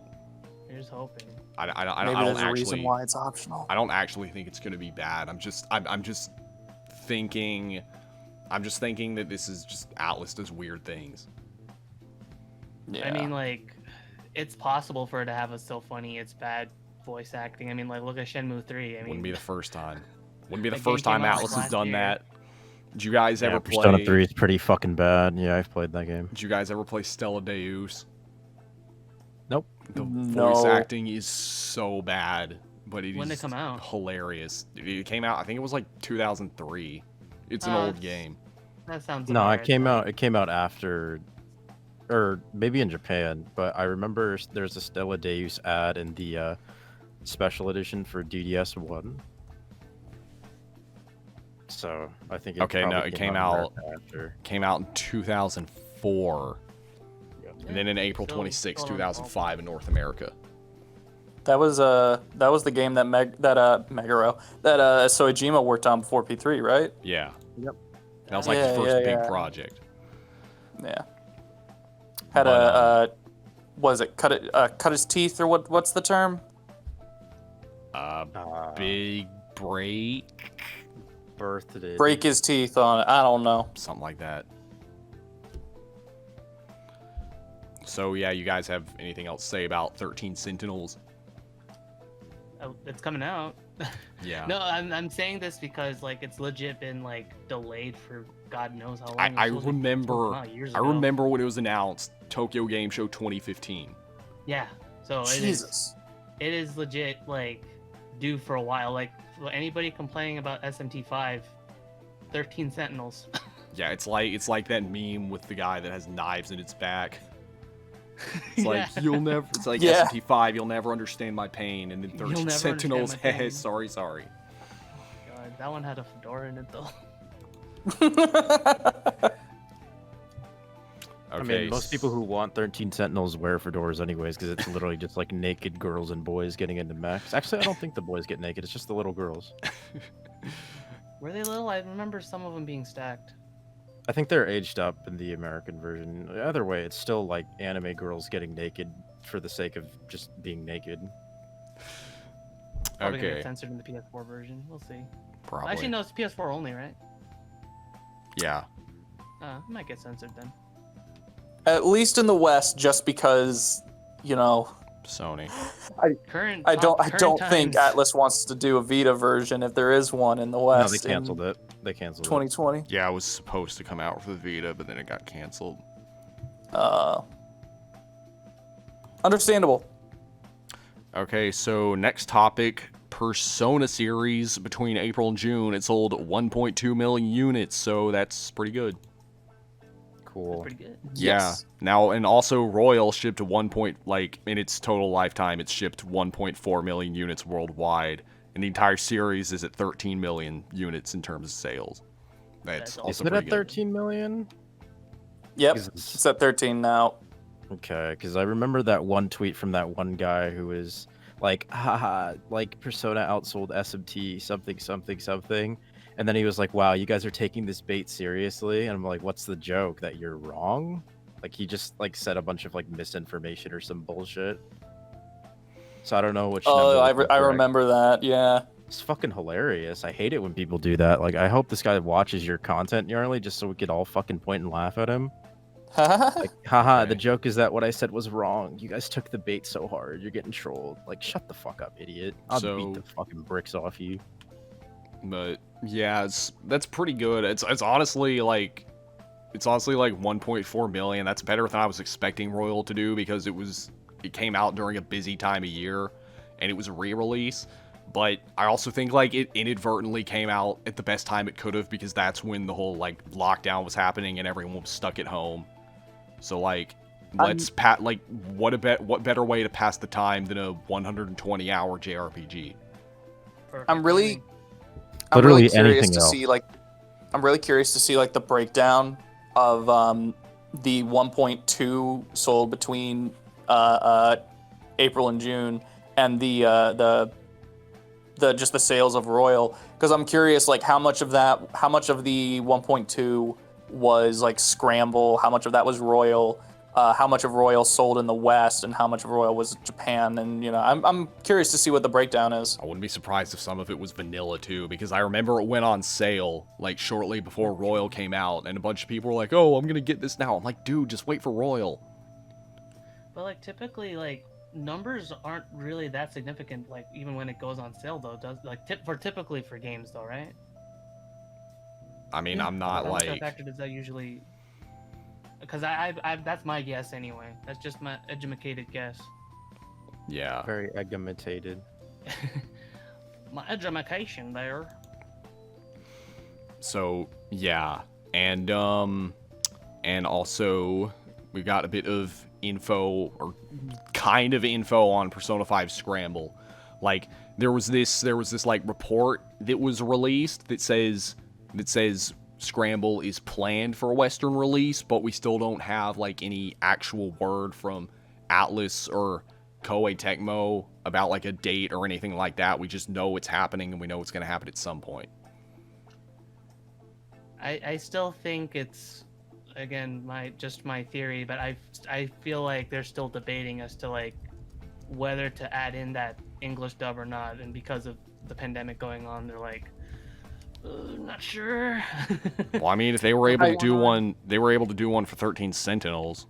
Speaker 4: Here's hoping.
Speaker 1: I
Speaker 5: Maybe
Speaker 1: don't
Speaker 5: there's a
Speaker 1: actually
Speaker 5: reason why it's optional.
Speaker 1: I don't actually think it's gonna be bad. I'm just thinking that this is just Atlas does weird things.
Speaker 5: Yeah.
Speaker 4: I mean, like, it's possible for it to have a so funny it's bad voice acting. I mean, like, look at Shenmue 3. I mean,
Speaker 1: Wouldn't be the first time. Wouldn't be the
Speaker 4: That game
Speaker 1: first time
Speaker 4: came out
Speaker 1: Atlas has
Speaker 4: last
Speaker 1: done
Speaker 4: year.
Speaker 1: that. Did you guys
Speaker 2: Yeah,
Speaker 1: ever
Speaker 2: Persona
Speaker 1: play?
Speaker 2: 3 is pretty fucking bad. Yeah, I've played that game.
Speaker 1: Did you guys ever play Stella Deus?
Speaker 2: Nope.
Speaker 1: The
Speaker 5: No.
Speaker 1: voice acting is so bad, but it
Speaker 4: When did
Speaker 1: is
Speaker 4: it come out?
Speaker 1: hilarious. It came out, I think it was like 2003. It's an
Speaker 4: Uh,
Speaker 1: old game.
Speaker 4: that sounds.
Speaker 2: No,
Speaker 4: about
Speaker 2: it
Speaker 4: right,
Speaker 2: came
Speaker 4: though.
Speaker 2: out. It came out after, or maybe in Japan. But I remember there's a Stella Deus ad in the special edition for DDS 1. So I think.
Speaker 1: Okay, no,
Speaker 2: probably
Speaker 1: it came
Speaker 2: in
Speaker 1: out-
Speaker 2: America after.
Speaker 1: Came out in 2004, and then in April
Speaker 4: Still-
Speaker 1: 26,
Speaker 4: still
Speaker 1: 2005 in North America.
Speaker 5: That was the game that Soejima worked on before P3, right?
Speaker 1: Yeah.
Speaker 2: Yep.
Speaker 1: That was like
Speaker 5: Yeah,
Speaker 1: his first
Speaker 5: yeah,
Speaker 1: big
Speaker 5: yeah.
Speaker 1: project.
Speaker 5: Yeah. Had
Speaker 1: But,
Speaker 5: was it cut his teeth, or what's the term?
Speaker 1: Big break,
Speaker 2: Birthday.
Speaker 5: Break his teeth on it. I don't know.
Speaker 1: something like that. So yeah, you guys have anything else to say about 13 Sentinels?
Speaker 4: Oh, it's coming out.
Speaker 1: Yeah.
Speaker 4: No, I'm saying this because like it's legit been like delayed for God knows how long.
Speaker 1: I
Speaker 4: It was supposed to be
Speaker 1: remember.
Speaker 4: come out years
Speaker 1: I
Speaker 4: ago.
Speaker 1: remember when it was announced, Tokyo Game Show 2015.
Speaker 4: Yeah. So
Speaker 5: Jesus.
Speaker 4: it is legit like due for a while. Like anybody complaining about SMT5, 13 Sentinels.
Speaker 1: Yeah, it's like that meme with the guy that has knives in its back. It's like
Speaker 4: Yeah.
Speaker 1: you'll never. It's like
Speaker 5: Yeah.
Speaker 1: SMT5, you'll never understand my pain, and then
Speaker 4: You'll
Speaker 1: 13
Speaker 4: never
Speaker 1: Sentinels.
Speaker 4: understand my pain.
Speaker 1: sorry.
Speaker 4: God, that one had a fedora in it though.
Speaker 1: Okay.
Speaker 2: I mean, most people who want 13 Sentinels wear fedoras anyways, because it's literally just like naked girls and boys getting into mechs. Actually, I don't think the boys get naked. It's just the little girls.
Speaker 4: Were they little? I remember some of them being stacked.
Speaker 2: I think they're aged up in the American version. Either way, it's still like anime girls getting naked for the sake of just being naked.
Speaker 4: Probably gonna
Speaker 1: Okay.
Speaker 4: get censored in the PS4 version. We'll see.
Speaker 1: Probably.
Speaker 4: Actually, no, it's PS4 only, right?
Speaker 1: Yeah.
Speaker 4: It might get censored then.
Speaker 5: At least in the West, just because, you know,
Speaker 1: Sony.
Speaker 5: I don't think
Speaker 4: times.
Speaker 5: Atlas wants to do a Vita version if there is one in the
Speaker 2: No,
Speaker 5: West.
Speaker 2: they canceled it. They canceled it.
Speaker 5: 2020.
Speaker 1: Yeah, it was supposed to come out for the Vita, but then it got canceled.
Speaker 5: Understandable.
Speaker 1: Okay, so next topic, Persona series between April and June, it sold 1.2 million units, so that's pretty good.
Speaker 2: Cool.
Speaker 4: Pretty good.
Speaker 1: Yeah.
Speaker 5: Yes.
Speaker 1: Now, and also Royal shipped in its total lifetime, it's shipped 1.4 million units worldwide, and the entire series is at 13 million units in terms of sales. That's also
Speaker 2: Isn't it
Speaker 1: pretty
Speaker 2: at
Speaker 1: good.
Speaker 2: 13 million?
Speaker 5: Yep.
Speaker 2: Is-
Speaker 5: It's at 13 now.
Speaker 2: Okay, because I remember that one tweet from that one guy who was like, haha, like Persona outsold SMT something. And then he was like, wow, you guys are taking this bait seriously? And I'm like, what's the joke? That you're wrong? Like, he just, like, said a bunch of, like, misinformation or some bullshit. So I don't know which
Speaker 5: Oh,
Speaker 2: number was
Speaker 5: I
Speaker 2: correct.
Speaker 5: remember that. Yeah.
Speaker 2: It's fucking hilarious. I hate it when people do that. Like, I hope this guy watches your content, Yarnley, just so we could all fucking point and laugh at him. Like, haha,
Speaker 1: Okay.
Speaker 2: the joke is that what I said was wrong. You guys took the bait so hard. You're getting trolled. Like, shut the fuck up, idiot. I'll beat the fucking bricks off you.
Speaker 1: But yeah, that's pretty good. It's honestly like 1.4 million. That's better than I was expecting Royal to do because it came out during a busy time of year and it was a re-release. But I also think like it inadvertently came out at the best time it could have because that's when the whole like lockdown was happening and everyone was stuck at home. So like what better way to pass the time than a 120-hour JRPG?
Speaker 4: Perfect
Speaker 5: I'm really
Speaker 4: timing.
Speaker 2: Literally
Speaker 5: curious
Speaker 2: anything
Speaker 5: to
Speaker 2: else.
Speaker 5: see I'm really curious to see like the breakdown of the 1.2 sold between April and June and the just the sales of Royal, because I'm curious like how much of the 1.2 was like Scramble, how much of that was Royal, how much of Royal sold in the West, and how much of Royal was Japan, and I'm curious to see what the breakdown is.
Speaker 1: I wouldn't be surprised if some of it was vanilla too, because I remember it went on sale like shortly before Royal came out, and a bunch of people were like, "Oh, I'm gonna get this now." I'm like, "Dude, just wait for Royal."
Speaker 4: But like typically, like numbers aren't really that significant. Like even when it goes on sale, though, does like typically for games, though, right?
Speaker 1: I mean, I'm not
Speaker 4: How much of a
Speaker 1: like
Speaker 4: factor does that usually? Because I that's my guess anyway. That's just my educated guess.
Speaker 1: yeah.
Speaker 2: Very agitated.
Speaker 4: My education there.
Speaker 1: So yeah, and also we got a bit of info or kind of info on Persona 5 Scramble. Like there was this like report that was released that says Scramble is planned for a Western release, but we still don't have like any actual word from Atlas or Koei Tecmo about like a date or anything like that. We just know it's happening and we know it's going to happen at some point.
Speaker 4: I still think it's again my theory, but I feel like they're still debating as to like whether to add in that English dub or not, and because of the pandemic going on, they're like, not sure.
Speaker 1: Well, I mean, if they were able to do one, they were able to do one for 13 Sentinels.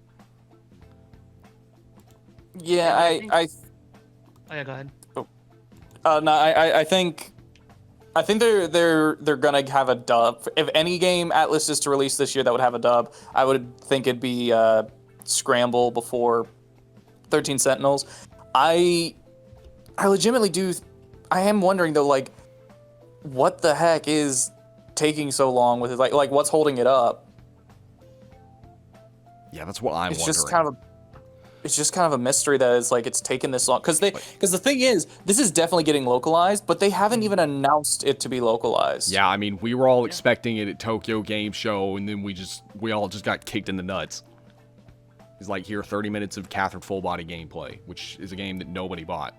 Speaker 5: Yeah,
Speaker 4: Oh yeah, go ahead.
Speaker 5: No, I think they're gonna have a dub. If any game Atlas is to release this year that would have a dub, I would think it'd be Scramble before 13 Sentinels. I legitimately do. I am wondering though, like, what the heck is taking so long with it? Like what's holding it up?
Speaker 1: Yeah, that's what I'm
Speaker 5: It's
Speaker 1: wondering.
Speaker 5: just kind of a mystery that it's taken this long, because the thing is, this is definitely getting localized, but they haven't even announced it to be localized.
Speaker 1: Yeah, I mean, we were all expecting it at Tokyo Game Show, and then we all just got kicked in the nuts. It's like, here, 30 minutes of Catherine full body gameplay, which is a game that nobody bought.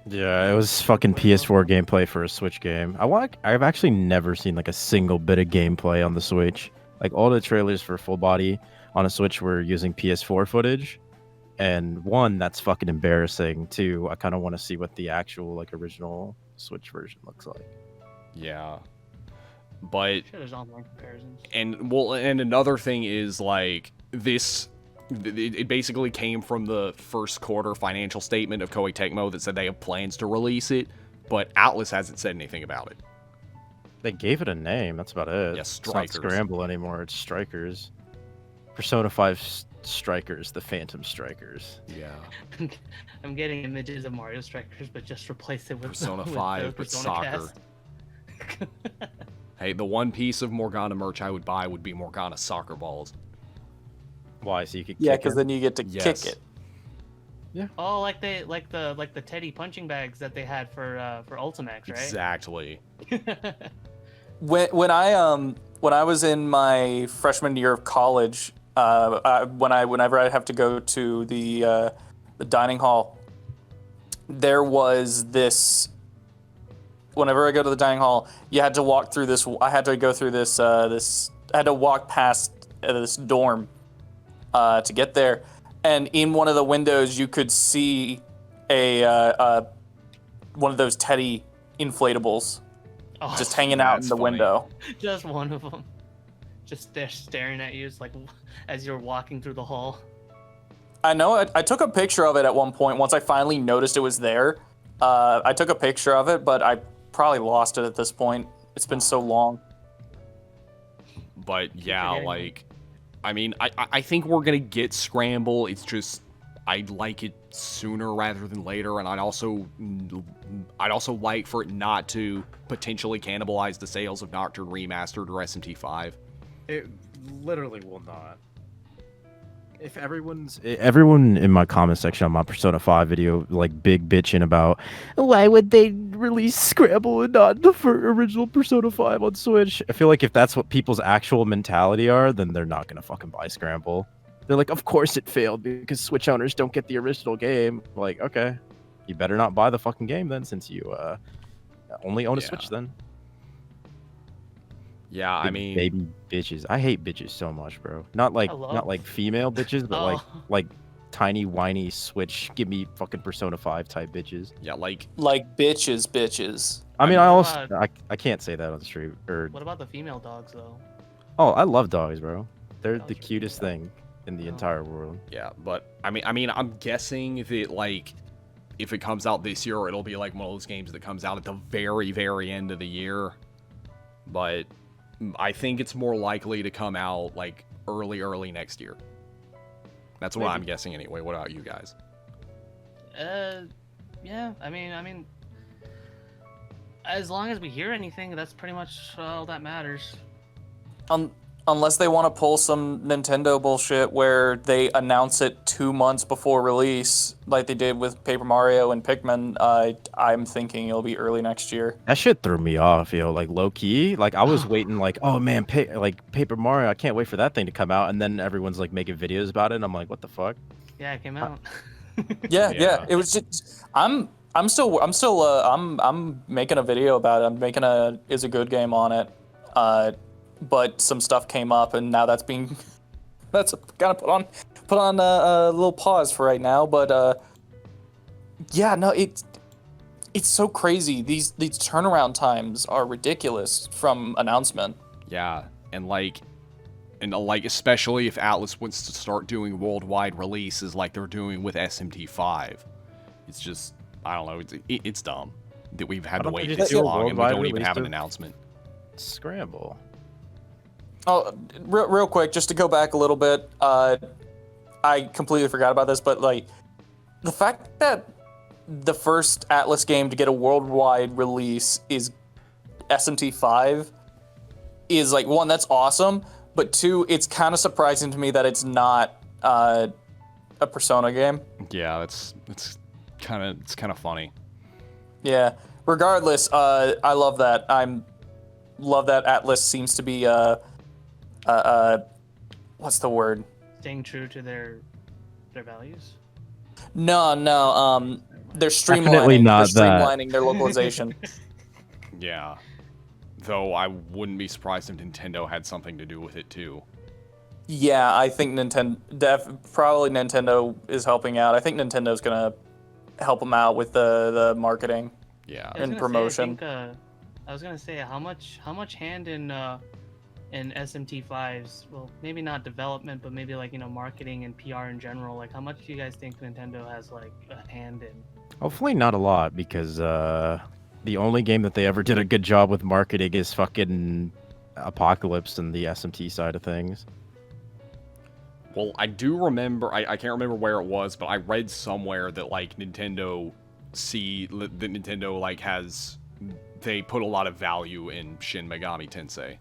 Speaker 2: Yeah, it was fucking PS4 gameplay for a Switch game. I've actually never seen like a single bit of gameplay on the Switch. Like all the trailers for full body on a Switch were using PS4 footage. And one, that's fucking embarrassing. Two, I kind of want to see what the actual like original Switch version looks like.
Speaker 1: Yeah. But
Speaker 4: Sure, there's online comparisons.
Speaker 1: and another thing is like this It basically came from the first quarter financial statement of Koei Tecmo that said they have plans to release it, but Atlas hasn't said anything about it.
Speaker 2: They gave it a name. That's about it.
Speaker 1: Yeah,
Speaker 2: It's
Speaker 1: Strikers.
Speaker 2: not Scramble anymore. It's Strikers. Persona 5 Strikers, the Phantom Strikers.
Speaker 1: Yeah.
Speaker 4: I'm getting images of Mario Strikers, but just replace it with
Speaker 1: Persona
Speaker 4: with
Speaker 1: 5,
Speaker 4: the
Speaker 1: but
Speaker 4: Persona
Speaker 1: soccer.
Speaker 4: cast.
Speaker 1: Hey, the one piece of Morgana merch I would buy would be Morgana soccer balls.
Speaker 2: Why? So you could
Speaker 5: Yeah,
Speaker 2: kick
Speaker 5: because
Speaker 2: him?
Speaker 5: then you get to
Speaker 1: Yes.
Speaker 5: kick it.
Speaker 4: Oh, like the Teddy punching bags that they had for Ultimax, right?
Speaker 1: Exactly.
Speaker 5: When I was in my freshman year of college, whenever I have to go to the dining hall, there was this. Whenever I go to the dining hall, you had to walk through this. I had to go through this. I had to walk past this dorm to get there, and in one of the windows, you could see a one of those Teddy inflatables
Speaker 4: Oh,
Speaker 5: just hanging out in
Speaker 1: That's
Speaker 5: the
Speaker 1: funny.
Speaker 5: window.
Speaker 4: just one of them, just there staring at you, it's like as you're walking through the hall.
Speaker 5: I know. I took a picture of it at one point. Once I finally noticed it was there, I took a picture of it, but I probably lost it at this point. It's been so long.
Speaker 1: But yeah,
Speaker 4: forgetting
Speaker 1: like, I mean, I think we're gonna get Scramble. It's just I'd like it sooner rather than later, and I'd also like for it not to potentially cannibalize the sales of Nocturne Remastered or SMT5.
Speaker 2: It literally will not. If everyone in my comment section on my Persona 5 video, like big bitching about why would they release Scramble and not the original Persona 5 on Switch, I feel like if that's what people's actual mentality are, then they're not gonna fucking buy Scramble. They're like, of course it failed because Switch owners don't get the original game. Like, okay, you better not buy the fucking game then, since you only own a
Speaker 1: Yeah.
Speaker 2: Switch then.
Speaker 1: Yeah, I
Speaker 2: Big
Speaker 1: mean,
Speaker 2: baby bitches. I hate bitches so much, bro. Not like female bitches, but
Speaker 4: Oh.
Speaker 2: like tiny whiny Switch. Give me fucking Persona 5 type bitches.
Speaker 1: yeah, like
Speaker 5: Like bitches.
Speaker 2: I mean,
Speaker 1: I
Speaker 2: I
Speaker 1: mean,
Speaker 2: also I can't say that on the street. Or
Speaker 4: What about the female dogs though?
Speaker 2: oh, I love dogs, bro. They're
Speaker 4: Dogs
Speaker 2: the
Speaker 4: are
Speaker 2: cutest
Speaker 4: cute.
Speaker 2: thing in the
Speaker 4: Oh.
Speaker 2: entire world.
Speaker 1: yeah, but I mean, I'm guessing that like if it comes out this year, it'll be like one of those games that comes out at the very, very end of the year. But I think it's more likely to come out like early next year. That's what
Speaker 4: Maybe.
Speaker 1: I'm guessing anyway. What about you guys?
Speaker 4: Yeah. I mean, as long as we hear anything, that's pretty much all that matters.
Speaker 5: Unless they want to pull some Nintendo bullshit where they announce it 2 months before release, like they did with Paper Mario and Pikmin, I'm thinking it'll be early next year.
Speaker 2: That shit threw me off, yo. Like low key, like I was waiting, like, oh man, like Paper Mario, I can't wait for that thing to come out. And then everyone's like making videos about it, and I'm like, what the fuck?
Speaker 4: Yeah, it came out.
Speaker 5: Yeah.
Speaker 1: Yeah.
Speaker 5: It was just I'm making a video about it. I'm making a is a good game on it. But some stuff came up, and now that's gotta put on a little pause for right now. But yeah, no, it's so crazy. These turnaround times are ridiculous from announcement.
Speaker 1: Yeah, and like especially if Atlas wants to start doing worldwide releases like they're doing with SMT5, it's just I don't know. It's dumb that we've had to
Speaker 2: Why don't
Speaker 1: wait
Speaker 2: they
Speaker 1: this
Speaker 2: just do a
Speaker 1: long and we
Speaker 2: worldwide
Speaker 1: don't even
Speaker 2: release
Speaker 1: have an
Speaker 2: of-
Speaker 1: announcement.
Speaker 2: Scramble.
Speaker 5: Oh, real quick, just to go back a little bit, I completely forgot about this, but like the fact that the first Atlas game to get a worldwide release is SMT5 is like one, that's awesome, but two, it's kind of surprising to me that it's not a Persona game.
Speaker 1: Yeah, it's kind of funny.
Speaker 5: Yeah. Regardless, I love that. Love that Atlas seems to be what's the word?
Speaker 4: Staying true to their values.
Speaker 5: No, they're streamlining.
Speaker 2: Definitely not
Speaker 5: they're
Speaker 2: that.
Speaker 5: streamlining their localization.
Speaker 1: Yeah. Though I wouldn't be surprised if Nintendo had something to do with it too.
Speaker 5: Yeah, I think probably Nintendo is helping out. I think Nintendo's gonna help them out with the marketing.
Speaker 1: Yeah.
Speaker 4: I was
Speaker 5: And
Speaker 4: gonna say,
Speaker 5: promotion.
Speaker 4: I was gonna say how much hand in in SMT5's, well, maybe not development, but maybe like, marketing and PR in general, like how much do you guys think Nintendo has like a hand in?
Speaker 2: Hopefully not a lot, because the only game that they ever did a good job with marketing is fucking Apocalypse and the SMT side of things.
Speaker 1: Well, I do remember, I can't remember where it was, but I read somewhere that, like, Nintendo like, they put a lot of value in Shin Megami Tensei.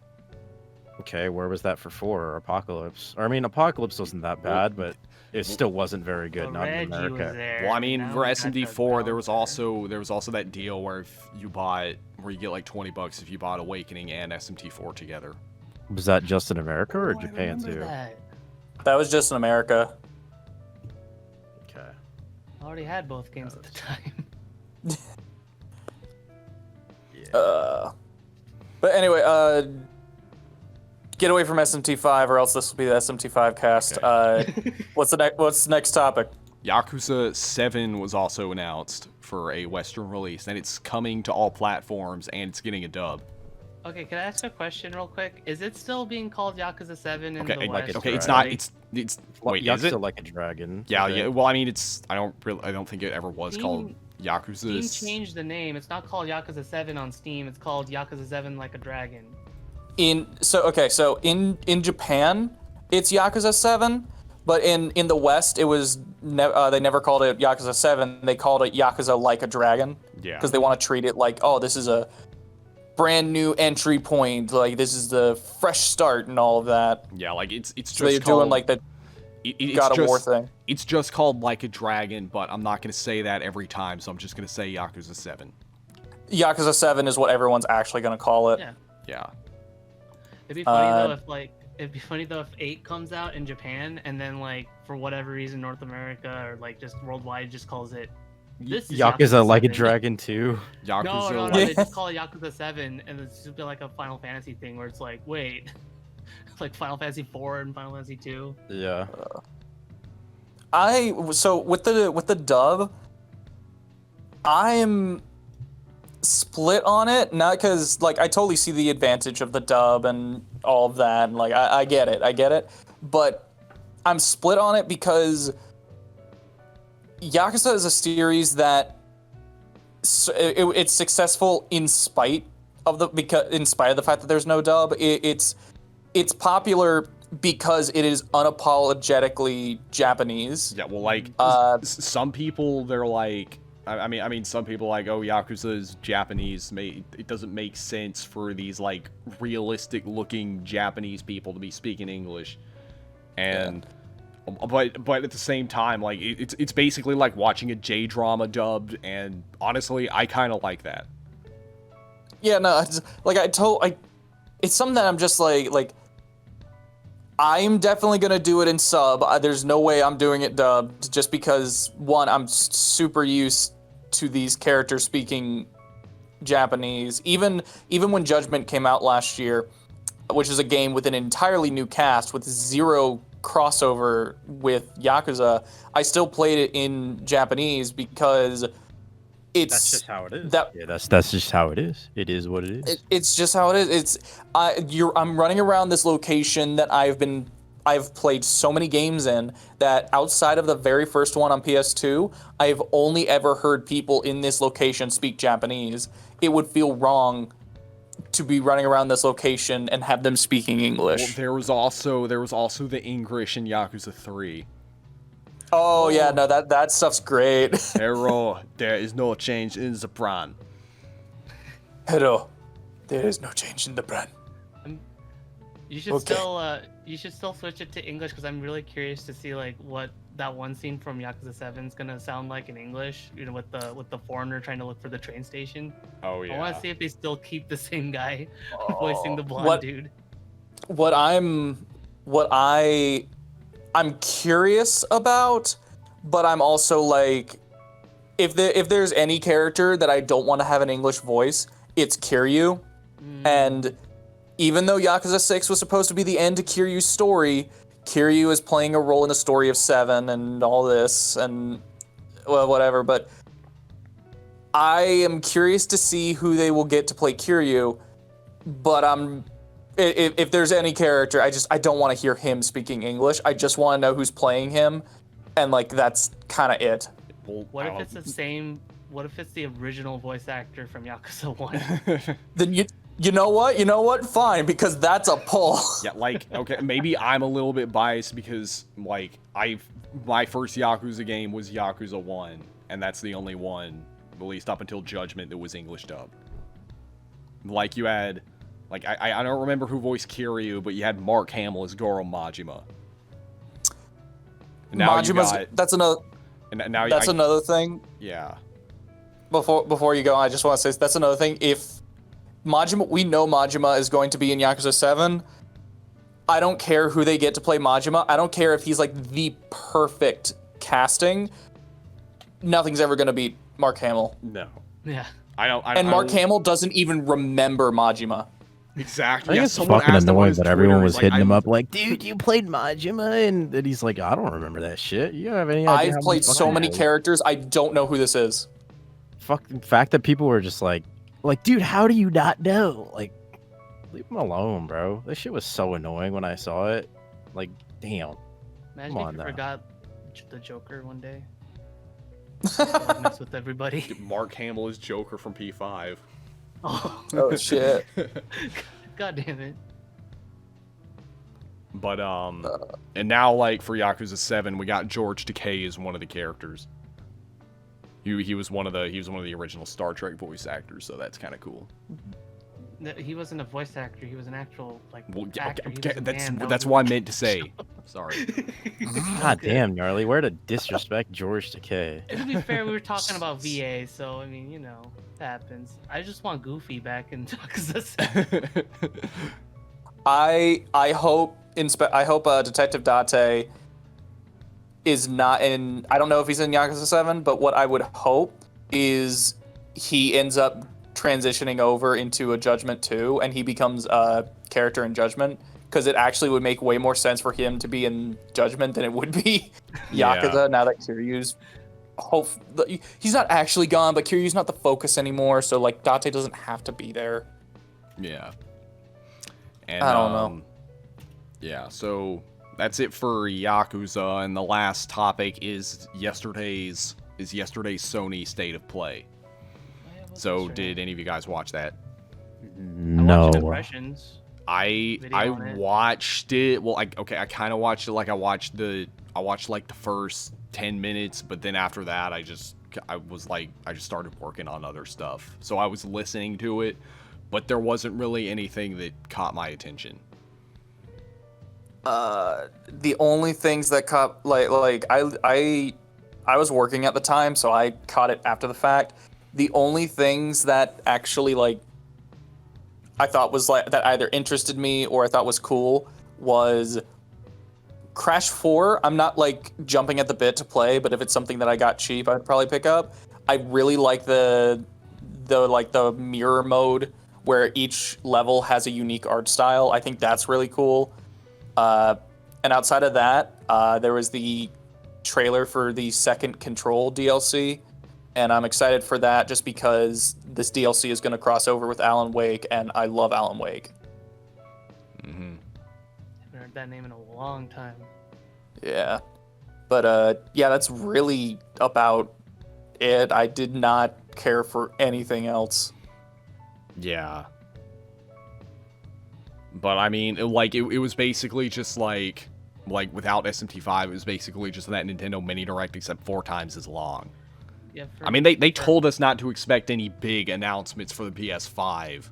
Speaker 2: Okay, where was that for 4 or Apocalypse? Or, I mean, Apocalypse wasn't that bad, but it still wasn't very good, not in
Speaker 4: Reggie was
Speaker 2: America.
Speaker 4: there,
Speaker 1: Well, I mean,
Speaker 4: now
Speaker 1: for
Speaker 4: we got
Speaker 1: SMD4,
Speaker 4: the
Speaker 1: there was
Speaker 4: developer.
Speaker 1: also that deal where if you bought, where you get like $20 if you bought Awakening and SMT4 together.
Speaker 2: Was that just in America or
Speaker 4: Oh, I
Speaker 2: Japan
Speaker 4: remember
Speaker 2: too?
Speaker 4: that.
Speaker 5: That was just in America.
Speaker 2: Okay.
Speaker 4: I already had both games at the time.
Speaker 5: But anyway, get away from SMT5, or else this will be the SMT5 cast.
Speaker 1: Okay.
Speaker 5: What's the next topic?
Speaker 1: Yakuza 7 was also announced for a Western release, and it's coming to all platforms, and it's getting a dub.
Speaker 4: Okay, can I ask a question real quick? Is it still being called Yakuza 7 in
Speaker 1: Okay,
Speaker 4: the West?
Speaker 1: okay, it's
Speaker 4: or,
Speaker 1: not.
Speaker 4: like,
Speaker 1: It's wait, is it?
Speaker 2: Yakuza Like a Dragon.
Speaker 1: Yeah,
Speaker 2: I think.
Speaker 1: yeah. Well, I mean, I don't think it ever was called Yakuza.
Speaker 4: Steam changed the name. It's not called Yakuza 7 on Steam. It's called Yakuza 7 Like a Dragon.
Speaker 5: So in Japan, it's Yakuza 7, but in the West, it was they never called it Yakuza 7. They called it Yakuza Like a Dragon.
Speaker 1: Yeah.
Speaker 5: Because they want to treat it like, oh, this is a brand new entry point, like this is the fresh start and all of that.
Speaker 1: Yeah, like it's just
Speaker 5: So they're
Speaker 1: called,
Speaker 5: doing like the
Speaker 1: it's
Speaker 5: God of War
Speaker 1: just-
Speaker 5: thing.
Speaker 1: It's just called Like a Dragon, but I'm not gonna say that every time, so I'm just gonna say Yakuza 7.
Speaker 5: Yakuza 7 is what everyone's actually going to call it.
Speaker 4: Yeah.
Speaker 1: Yeah.
Speaker 4: It'd be funny though if 8 comes out in Japan and then like for whatever reason North America or like just worldwide just calls it this is
Speaker 2: Yakuza Like a
Speaker 4: 7.
Speaker 2: Dragon 2.
Speaker 1: Yakuza.
Speaker 4: No,
Speaker 1: like,
Speaker 4: they just call it Yakuza 7 and it's just be like a Final Fantasy thing where it's like, wait, it's like Final Fantasy 4 and Final Fantasy 2.
Speaker 2: Yeah.
Speaker 5: So with the dub, I'm split on it, not because like I totally see the advantage of the dub and all of that, and like I get it, but I'm split on it because Yakuza is a series that it's successful in spite of the fact that there's no dub. It's popular because it is unapologetically Japanese.
Speaker 1: yeah, well, like some people, they're like, I mean, some people like, oh, Yakuza is Japanese. It doesn't make sense for these like realistic-looking Japanese people to be speaking English, and but at the same time, like it's basically like watching a J-drama dubbed, and honestly, I kind of like that.
Speaker 5: Yeah, no, it's something that I'm just like. I'm definitely gonna do it in sub. There's no way I'm doing it dubbed, just because one, I'm super used to these characters speaking Japanese. Even when Judgment came out last year, which is a game with an entirely new cast with zero crossover with Yakuza, I still played it in Japanese because
Speaker 2: That's just how it is. That's just how it is. It is what it is.
Speaker 5: It's just how it is. I'm running around this location that I've played so many games in that outside of the very first one on PS2, I've only ever heard people in this location speak Japanese. It would feel wrong to be running around this location and have them speaking
Speaker 1: Well,
Speaker 5: English.
Speaker 1: there was also the English in Yakuza 3.
Speaker 5: Oh yeah, no, that stuff's great.
Speaker 1: Hero, there is no change in the brand.
Speaker 5: Hello, there is no change in the brand.
Speaker 4: You should still switch it to English because I'm really curious to see like what that one scene from Yakuza 7 is gonna sound like in English. You know, with the foreigner trying to look for the train station.
Speaker 1: Oh yeah.
Speaker 4: I want to see if they still keep the same guy voicing the blonde
Speaker 5: What-
Speaker 4: dude.
Speaker 5: What I'm curious about, but I'm also like, if there's any character that I don't want to have an English voice, it's Kiryu. And even though Yakuza 6 was supposed to be the end to Kiryu's story, Kiryu is playing a role in the story of 7 and all this and well, whatever, but I am curious to see who they will get to play Kiryu, but I'm if there's any character, I don't want to hear him speaking English. I just want to know who's playing him, and like that's kind of it.
Speaker 1: Well,
Speaker 4: What if it's the same? What if it's the original voice actor from Yakuza 1?
Speaker 5: Then you know what? Fine, because that's a pull.
Speaker 1: Yeah, like, okay, maybe I'm a little bit biased because, like, my first Yakuza game was Yakuza 1, and that's the only one, at least up until Judgment, that was English dubbed. Like, you had, like, I don't remember who voiced Kiryu, but you had Mark Hamill as Goro Majima. And now
Speaker 5: that's another.
Speaker 1: And now
Speaker 5: that's another thing.
Speaker 1: Yeah.
Speaker 5: Before you go, I just want to say that's another thing. If Majima, we know Majima is going to be in Yakuza 7. I don't care who they get to play Majima. I don't care if he's like the perfect casting. Nothing's ever going to beat Mark Hamill.
Speaker 1: No.
Speaker 4: Yeah.
Speaker 5: And Mark Hamill doesn't even remember Majima.
Speaker 1: Exactly.
Speaker 2: I think it's fucking annoying that everyone was hitting him up like, dude, you played Majima, and he's like, I don't remember that shit. You don't have any idea.
Speaker 5: I've played so many characters, I don't know who this is.
Speaker 2: Fucking fact that people were just like, dude, how do you not know? Like, leave him alone, bro. This shit was so annoying when I saw it. Like, damn.
Speaker 4: Imagine
Speaker 2: Come
Speaker 4: if
Speaker 2: on
Speaker 4: you
Speaker 2: now.
Speaker 4: forgot the Joker one day. Mess with everybody.
Speaker 1: Mark Hamill is Joker from P5.
Speaker 5: Oh shit.
Speaker 4: God damn it.
Speaker 1: But and now like for Yakuza 7, we got George Takei as one of the characters. He was one of the original Star Trek voice actors, so that's kind of cool.
Speaker 4: He wasn't a voice actor. He was an actual actor.
Speaker 1: That's what I meant to say. Sorry.
Speaker 2: God damn, gnarly. Where to disrespect George Takei?
Speaker 4: To be fair, we were talking about VA, so I mean, it happens. I just want Goofy back in Yakuza 7.
Speaker 5: I hope Detective Dante is not in. I don't know if he's in Yakuza 7, but what I would hope is he ends up transitioning over into a Judgment 2 and he becomes a character in Judgment, because it actually would make way more sense for him to be in Judgment than it would be Yakuza.
Speaker 1: Yeah.
Speaker 5: Now that Kiryu's he's not actually gone, but Kiryu's not the focus anymore, so like Dante doesn't have to be there.
Speaker 1: Yeah. And,
Speaker 5: I don't know.
Speaker 1: Yeah, so that's it for Yakuza, and the last topic is yesterday's Sony State of Play. So did any of you guys watch that?
Speaker 2: No.
Speaker 4: Impressions.
Speaker 1: I watched it. Well, I kind of watched it. Like I watched like the first 10 minutes, but then after that, I just started working on other stuff. So I was listening to it, but there wasn't really anything that caught my attention.
Speaker 5: The only things that caught I was working at the time, so I caught it after the fact. The only things that actually I thought was that either interested me or I thought was cool was Crash 4. I'm not jumping at the bit to play, but if it's something that I got cheap, I'd probably pick up. I really like the mirror mode where each level has a unique art style. I think that's really cool. And outside of that, there was the trailer for the second Control DLC, and I'm excited for that just because this DLC is going to cross over with Alan Wake, and I love Alan Wake.
Speaker 1: Mm-hmm.
Speaker 4: Haven't heard that name in a long time.
Speaker 5: Yeah. But, yeah, that's really about it. I did not care for anything else.
Speaker 1: Yeah. But, I mean, it was basically just without SMT5, it was basically just that Nintendo Mini Direct, except 4 times as long.
Speaker 4: Yeah,
Speaker 1: I mean, they told us not to expect any big announcements for the PS5,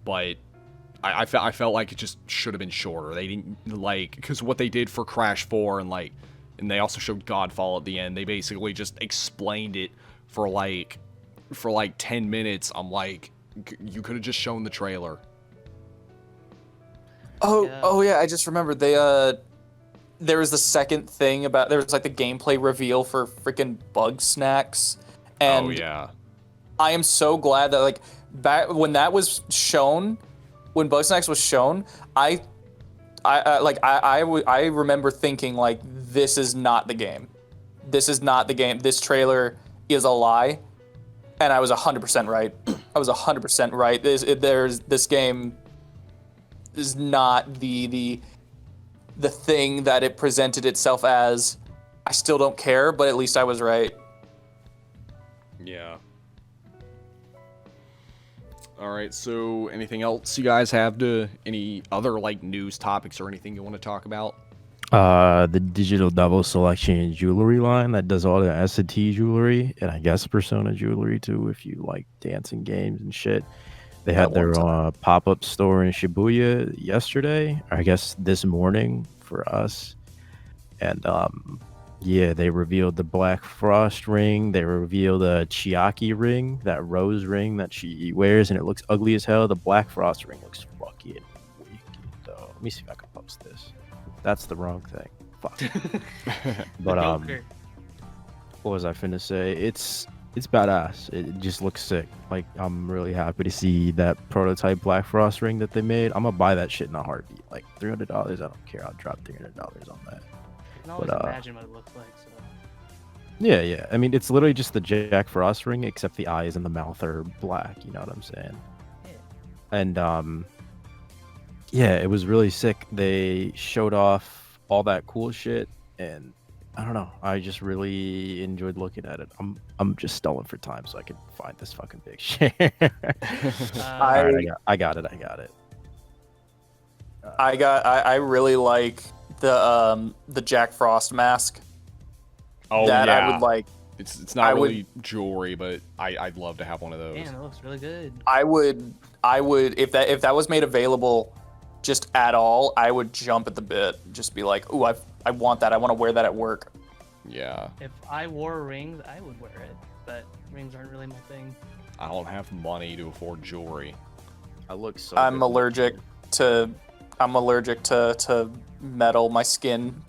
Speaker 1: but I felt like it just should have been shorter. They didn't, because what they did for Crash 4 and they also showed Godfall at the end, they basically just explained it for 10 minutes. I'm like, you could have just shown the trailer.
Speaker 5: Oh yeah, I just remembered there was the second thing about there was the gameplay reveal for freaking Bug Snacks, and
Speaker 1: oh yeah,
Speaker 5: I am so glad that back when that was shown, when Bug Snacks was shown, I remember thinking this is not the game, this trailer is a lie, and I was 100% right. I was 100% right. There's this game. is not the thing that it presented itself as. I still don't care, but at least I was right.
Speaker 1: Yeah. All right, so anything else you guys have any other like news topics or anything you want to talk about?
Speaker 2: The digital double selection and jewelry line that does all the S&T jewelry and I guess Persona jewelry too if you like dancing games and shit. They had their pop-up store in Shibuya yesterday, or I guess this morning for us. And yeah, they revealed the Black Frost ring. They revealed a Chiaki ring, that rose ring that she wears, and it looks ugly as hell. The Black Frost ring looks fucking wicked, though. Let me see if I can post this. That's the wrong thing. Fuck. But what was I finna say? It's badass. It just looks sick. Like, I'm really happy to see that prototype Black Frost ring that they made. I'm gonna buy that shit in a heartbeat. Like $300, I don't care. I'll drop $300 on that.
Speaker 4: I can always imagine what it looks like. So.
Speaker 2: Yeah. I mean, it's literally just the Jack Frost ring, except the eyes and the mouth are black. You know what I'm saying?
Speaker 4: Yeah.
Speaker 2: And yeah, it was really sick. They showed off all that cool shit, and I don't know. I just really enjoyed looking at it. I'm just stalling for time so I can find this fucking big shit. I got it.
Speaker 5: I really like the Jack Frost mask.
Speaker 1: Oh
Speaker 5: that
Speaker 1: yeah.
Speaker 5: I would like.
Speaker 1: It's not really jewelry, but I'd love to have one of those.
Speaker 4: Damn, it looks really good.
Speaker 5: I would if that was made available just at all, I would jump at the bit. Just be like, ooh, I want that. I want to wear that at work.
Speaker 1: Yeah.
Speaker 4: If I wore rings, I would wear it, but rings aren't really my thing.
Speaker 1: I don't have money to afford jewelry.
Speaker 2: I look so.
Speaker 5: I'm allergic to metal. My skin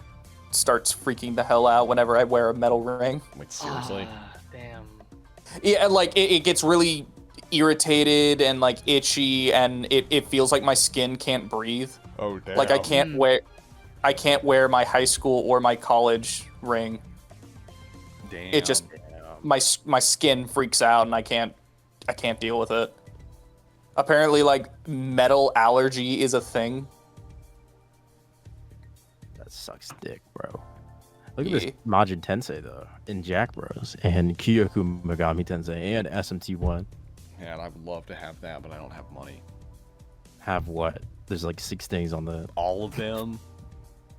Speaker 5: starts freaking the hell out whenever I wear a metal ring.
Speaker 1: Wait, seriously?
Speaker 4: Damn.
Speaker 5: Yeah, like it gets really irritated and like itchy, and it feels like my skin can't breathe.
Speaker 1: Oh damn.
Speaker 5: Like I can't wear my high school or my college ring.
Speaker 1: Damn.
Speaker 5: It just my skin freaks out and I can't deal with it. Apparently, like metal allergy is a thing.
Speaker 2: That sucks dick, bro. Look at this Majin Tensei though, and Jack Bros, and Kyoku Megami Tensei, and SMT1.
Speaker 1: Yeah, and I would love to have that, but I don't have money.
Speaker 2: Have what? There's like 6 things on the.
Speaker 1: All of them.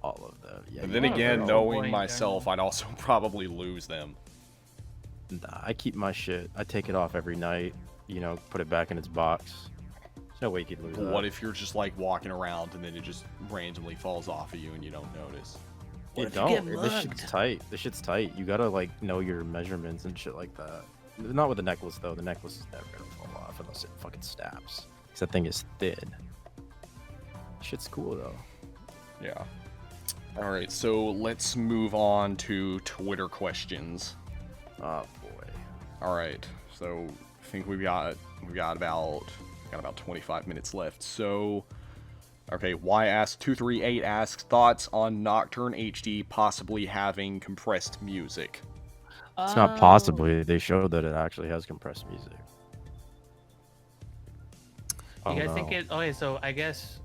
Speaker 2: All of them. Yeah.
Speaker 1: And then again, knowing myself, I'd also probably lose them.
Speaker 2: Nah, I keep my shit. I take it off every night. You know, put it back in its box. There's no way you could lose that.
Speaker 1: What if you're just like walking around and then it just randomly falls off of you and you don't notice?
Speaker 2: You don't. This shit's tight. This shit's tight. You gotta like know your measurements and shit like that. Not with the necklace though. The necklace is never gonna fall off unless it fucking snaps. Cause that thing is thin. Shit's cool though.
Speaker 1: Yeah. All right, so let's move on to Twitter questions.
Speaker 2: Oh boy.
Speaker 1: All right, so I think we've got about 25 minutes left. So, okay, YAS238 asks thoughts on Nocturne HD possibly having compressed music.
Speaker 2: It's not possibly. They showed that it actually has compressed music.
Speaker 4: You guys think it? Okay, so I guess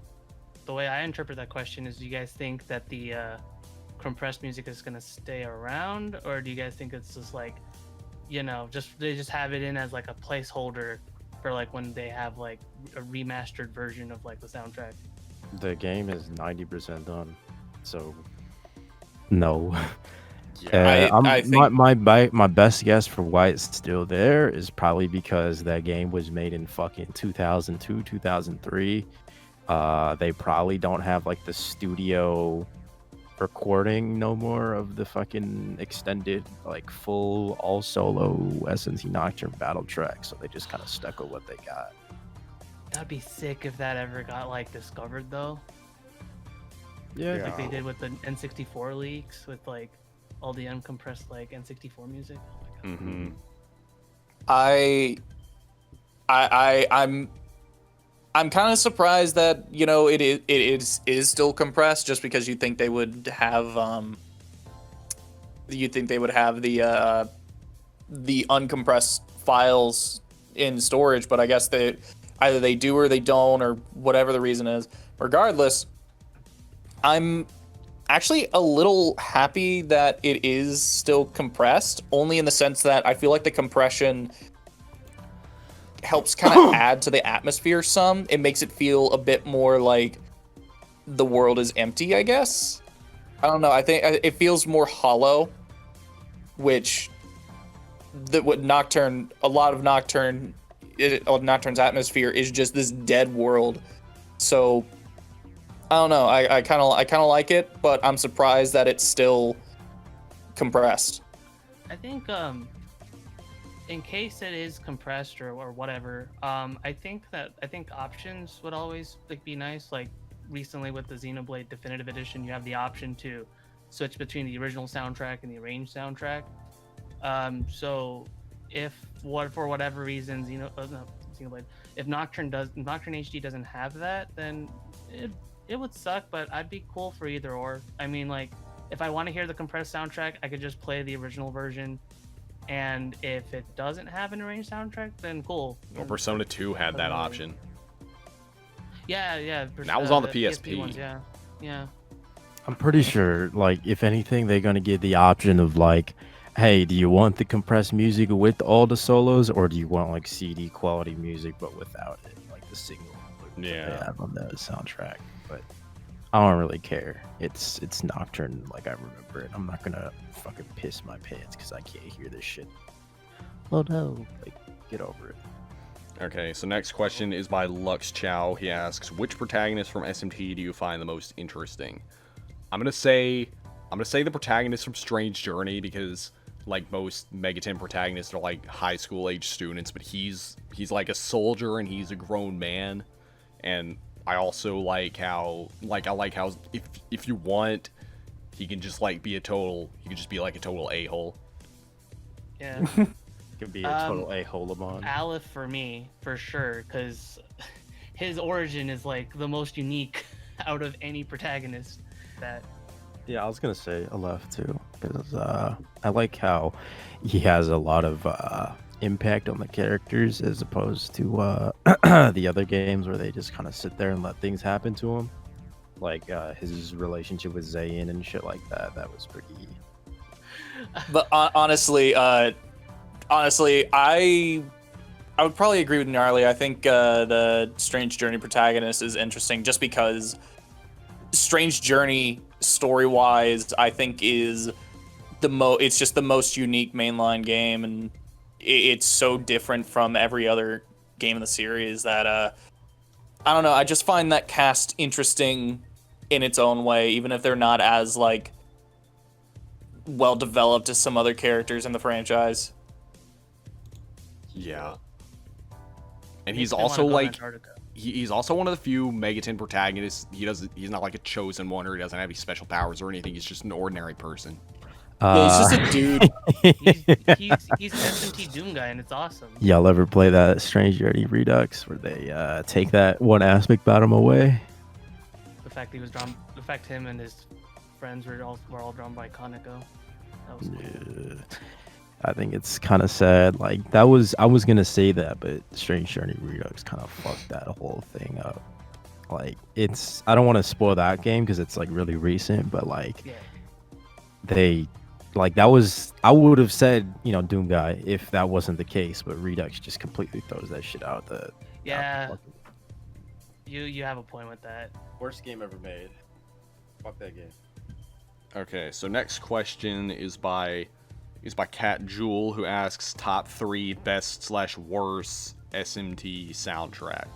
Speaker 4: the way I interpret that question is: do you guys think that the compressed music is gonna stay around, or do you guys think it's just like, you know, they just have it in as like a placeholder for like when they have like a remastered version of like the soundtrack?
Speaker 2: The game is 90% done, so no.
Speaker 1: Yeah,
Speaker 5: I think
Speaker 2: my best guess for why it's still there is probably because that game was made in fucking 2002, 2003. They probably don't have like the studio recording no more of the fucking extended like full all solo SNC Nocturne battle track, so they just kind of stuck with what they got.
Speaker 4: That'd be sick if that ever got like discovered though.
Speaker 2: Yeah.
Speaker 4: Like they did with the N64 leaks with like all the uncompressed like N64 music. Oh my god.
Speaker 1: Mm-hmm.
Speaker 5: I'm kind of surprised that, you know, it is still compressed, just because you think they would have the uncompressed files in storage, but I guess either they do or they don't, or whatever the reason is. Regardless, I'm actually a little happy that it is still compressed, only in the sense that I feel like the compression helps kind of add to the atmosphere some. It makes it feel a bit more like the world is empty, I guess. I don't know. I think it feels more hollow, which what Nocturne, a lot of Nocturne's atmosphere is just this dead world. So I don't know. I kind of like it, but I'm surprised that it's still compressed.
Speaker 4: I think in case it is compressed or whatever, I think options would always like be nice. Like recently with the Xenoblade Definitive Edition, you have the option to switch between the original soundtrack and the arranged soundtrack. So if for whatever reason Xenoblade, if Nocturne HD doesn't have that, then it would suck. But I'd be cool for either or. I mean, like if I want to hear the compressed soundtrack, I could just play the original version. And if it doesn't have an arranged soundtrack, then cool.
Speaker 1: Well, Persona 2 had that option.
Speaker 4: Yeah.
Speaker 1: That was on the PSP.
Speaker 4: Ones, yeah.
Speaker 2: I'm pretty sure, like, if anything, they're gonna give the option of like, hey, do you want the compressed music with all the solos, or do you want like CD quality music but without it, like the single they have on the soundtrack? But I don't really care. It's Nocturne like I remember it. I'm not gonna fucking piss my pants because I can't hear this shit. Oh no, like get over it.
Speaker 1: Okay, so next question is by Lux Chow. He asks, which protagonist from SMT do you find the most interesting? I'm gonna say the protagonist from Strange Journey, because like most Megaten protagonists are like high school age students, but he's like a soldier and he's a grown man. And I also like how if you want, he can just like be a total a-hole.
Speaker 4: Yeah.
Speaker 2: Could be a total a-hole-amon.
Speaker 4: Aleph for me, for sure, because his origin is like the most unique out of any protagonist.
Speaker 2: Yeah, I was gonna say Aleph too, because I like how he has a lot of impact on the characters as opposed to the other games where they just kind of sit there and let things happen to him. Like his relationship with Zayn and shit like that. That was pretty.
Speaker 5: But honestly, I would probably agree with Gnarly. I think the Strange Journey protagonist is interesting just because Strange Journey, story-wise, I think is it's just the most unique mainline game, and it's so different from every other game in the series that I don't know. I just find that cast interesting in its own way, even if they're not as like well developed as some other characters in the franchise.
Speaker 1: Yeah. And he's also like he's also one of the few Megaten protagonists. He's not like a chosen one, or he doesn't have any special powers or anything. He's just an ordinary person.
Speaker 5: Yeah, he's just a dude.
Speaker 4: he's an SMT Doom guy, and it's awesome.
Speaker 2: Y'all ever play that Strange Journey Redux where they take that one aspect about him away?
Speaker 4: The fact him and his friends were all drawn by Kaneko. That was cool.
Speaker 2: Yeah. I think it's kind of sad. Like I was gonna say that, but Strange Journey Redux kind of fucked that whole thing up. Like I don't want to spoil that game because it's like really recent, but like they like that was, I would have said, Doom guy if that wasn't the case, but Redux just completely throws that shit out the
Speaker 4: You have a point with that.
Speaker 2: Worst game ever made. Fuck that game.
Speaker 1: Okay, so next question is by Cat Jewel, who asks top 3 best/worst SMT soundtrack.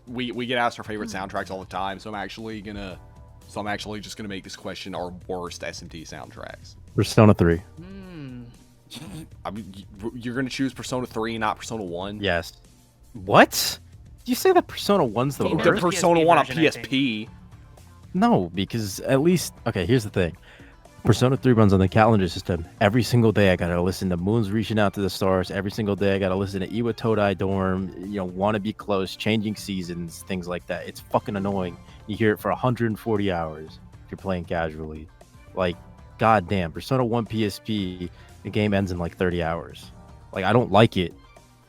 Speaker 1: We get asked our favorite soundtracks all the time, so I'm actually just gonna make this question our worst SMT soundtracks.
Speaker 2: Persona 3.
Speaker 1: I mean, you're gonna choose Persona 3, not Persona 1?
Speaker 2: Yes. What? Did you say that Persona 1's the worst?
Speaker 1: The Persona 1 on
Speaker 4: version,
Speaker 1: PSP.
Speaker 2: No, because at least, okay, here's the thing. Persona 3 runs on the calendar system. Every single day I gotta listen to Moons Reaching Out to the Stars. Every single day I gotta listen to Iwa Todai Dorm, Wanna Be Close, Changing Seasons, things like that. It's fucking annoying. You hear it for 140 hours if you're playing casually. Like, goddamn, Persona 1 PSP, the game ends in like 30 hours. Like, I don't like it,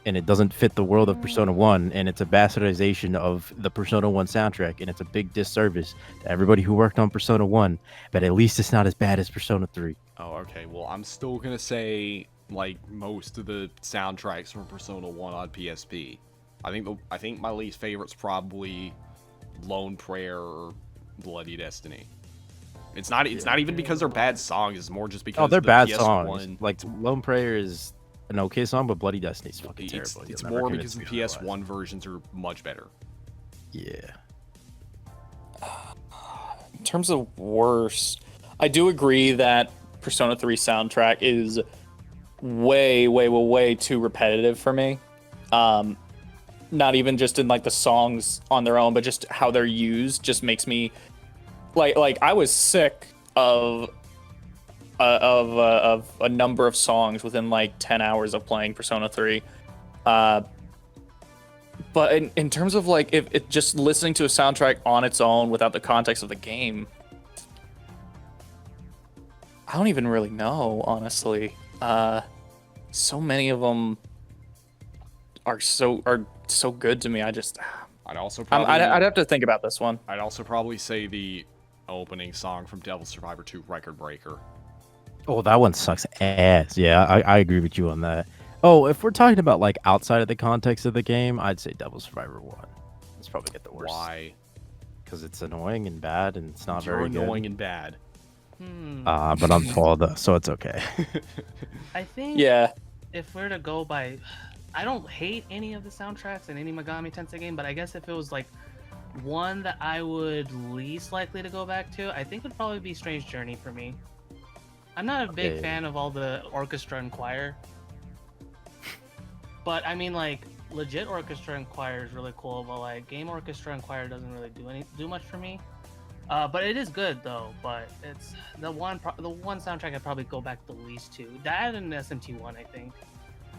Speaker 2: and it doesn't fit the world of Persona 1, and it's a bastardization of the Persona 1 soundtrack, and it's a big disservice to everybody who worked on Persona 1, but at least it's not as bad as Persona 3.
Speaker 1: Oh, okay. Well, I'm still gonna say like most of the soundtracks from Persona 1 on PSP. I think my least favorite's probably Lone Prayer or Bloody Destiny. It's not even because they're bad songs. It's more just because
Speaker 2: they're
Speaker 1: the
Speaker 2: bad
Speaker 1: PS1,
Speaker 2: songs. Like Lone Prayer is an okay song, but Bloody Destiny's fucking terrible.
Speaker 1: It's
Speaker 2: You'll never
Speaker 1: more because
Speaker 2: convince
Speaker 1: the
Speaker 2: me
Speaker 1: PS1
Speaker 2: otherwise.
Speaker 1: versions are much better.
Speaker 2: Yeah.
Speaker 5: In terms of worst, I do agree that Persona 3 soundtrack is way too repetitive for me. Not even just in like the songs on their own, but just how they're used just makes me like I was sick of a number of songs within like 10 hours of playing Persona 3. But in terms of like if it just listening to a soundtrack on its own without the context of the game, I don't even really know, honestly. So many of them are so good to me. I'd have to think about this one.
Speaker 1: I'd also probably say the opening song from Devil Survivor 2 Record Breaker.
Speaker 2: Oh, that one sucks ass. Yeah, I agree with you on that. Oh, if we're talking about like outside of the context of the game, I'd say Devil Survivor 1. It's probably get the worst.
Speaker 1: Why?
Speaker 2: Because it's annoying and bad, and it's not
Speaker 1: You're
Speaker 2: very good.
Speaker 1: annoying and bad.
Speaker 2: But I'm tall though, so it's okay.
Speaker 4: I think
Speaker 5: Yeah.
Speaker 4: if we're to go by, I don't hate any of the soundtracks in any Megami Tensei game, but I guess if it was like one that I would least likely to go back to, I think would probably be Strange Journey for me. I'm not a big fan of all the orchestra and choir, but I mean like legit orchestra and choir is really cool, but like game orchestra and choir doesn't really do much for me. But it is good though. But it's the one soundtrack I'd probably go back the least to. That and SMT1, I think.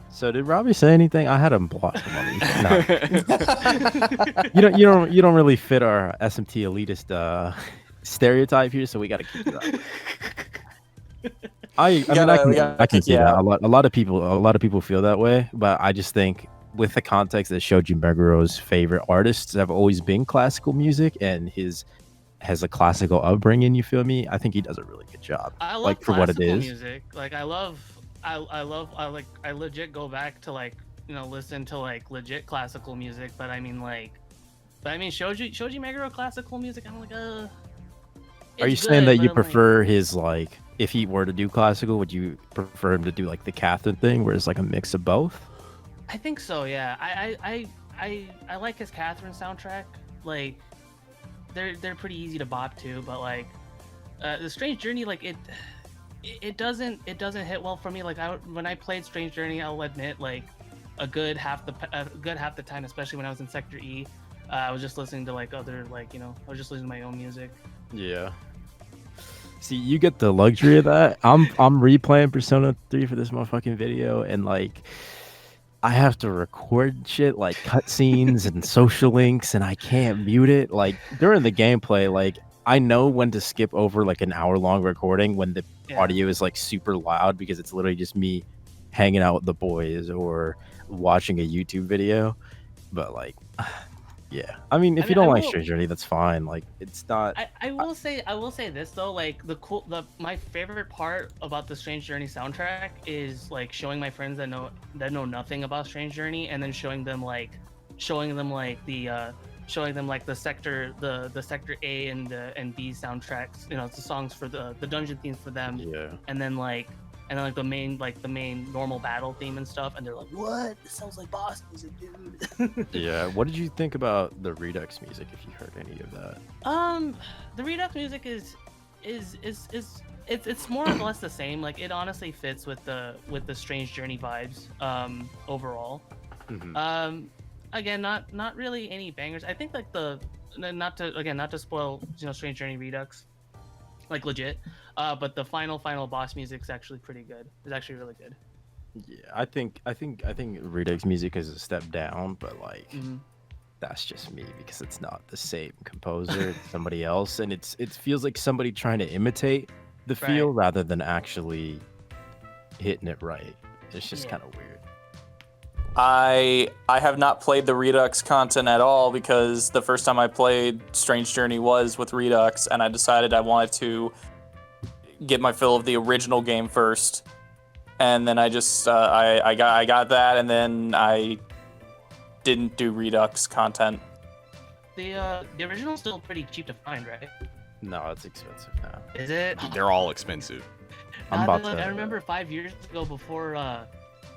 Speaker 2: So did Robbie say anything? I had him blocked him on these. No. You don't really fit our SMT elitist stereotype here, so we got to keep it up. I can see that. A lot of people feel that way, but I just think with the context that Shoji Meguro's favorite artists have always been classical music, and his has a classical upbringing. You feel me? I think he does a really good job.
Speaker 4: I love
Speaker 2: like for what it is.
Speaker 4: Music. Like I legit go back to like listen to like legit classical music. But I mean Shoji Meguro classical music. I'm like
Speaker 2: Are you saying that you prefer his like? If he were to do classical, would you prefer him to do like the Catherine thing, where it's like a mix of both?
Speaker 4: I think so. Yeah. I like his Catherine soundtrack. Like they're pretty easy to bop to, but like the Strange Journey, like it doesn't hit well for me. Like when I played Strange Journey, I'll admit like a good half the time, especially when I was in Sector E, I was just listening to like other I was just listening to my own music.
Speaker 2: Yeah. See, you get the luxury of that. I'm replaying Persona 3 for this motherfucking video, and like I have to record shit like cutscenes and social links, and I can't mute it. Like during the gameplay, like I know when to skip over like an hour-long recording when the audio is like super loud, because it's literally just me hanging out with the boys or watching a YouTube video. But like, yeah, I mean, if you don't like Strange Journey, that's fine. Like, it's not.
Speaker 4: I will say this though, like my favorite part about the Strange Journey soundtrack is like showing my friends that know nothing about Strange Journey, and then showing them the sector A and B soundtracks. The songs for the dungeon themes for them. Yeah. And then the main normal battle theme and stuff, and they're like, "What? This sounds like boss music, dude."
Speaker 2: Yeah. What did you think about the Redux music? If you heard any of that?
Speaker 4: The Redux music is it's more or less the same. Like it honestly fits with the Strange Journey vibes. Overall. Mm-hmm. Again, not really any bangers. I think like not to spoil Strange Journey Redux, like legit. But the final boss music is actually pretty good. It's actually really good.
Speaker 2: Yeah, I think Redux music is a step down, but like that's just me because it's not the same composer, it's somebody else, and it feels like somebody trying to imitate the feel rather than actually hitting it right. It's just kind of weird.
Speaker 5: I have not played the Redux content at all because the first time I played Strange Journey was with Redux, and I decided I wanted to get my fill of the original game first, and then I just I got that, and then I didn't do Redux content.
Speaker 4: The original's still pretty cheap to find, right?
Speaker 2: No, it's expensive now.
Speaker 4: Is it?
Speaker 1: They're all expensive.
Speaker 2: I'm about to.
Speaker 4: I remember 5 years ago, before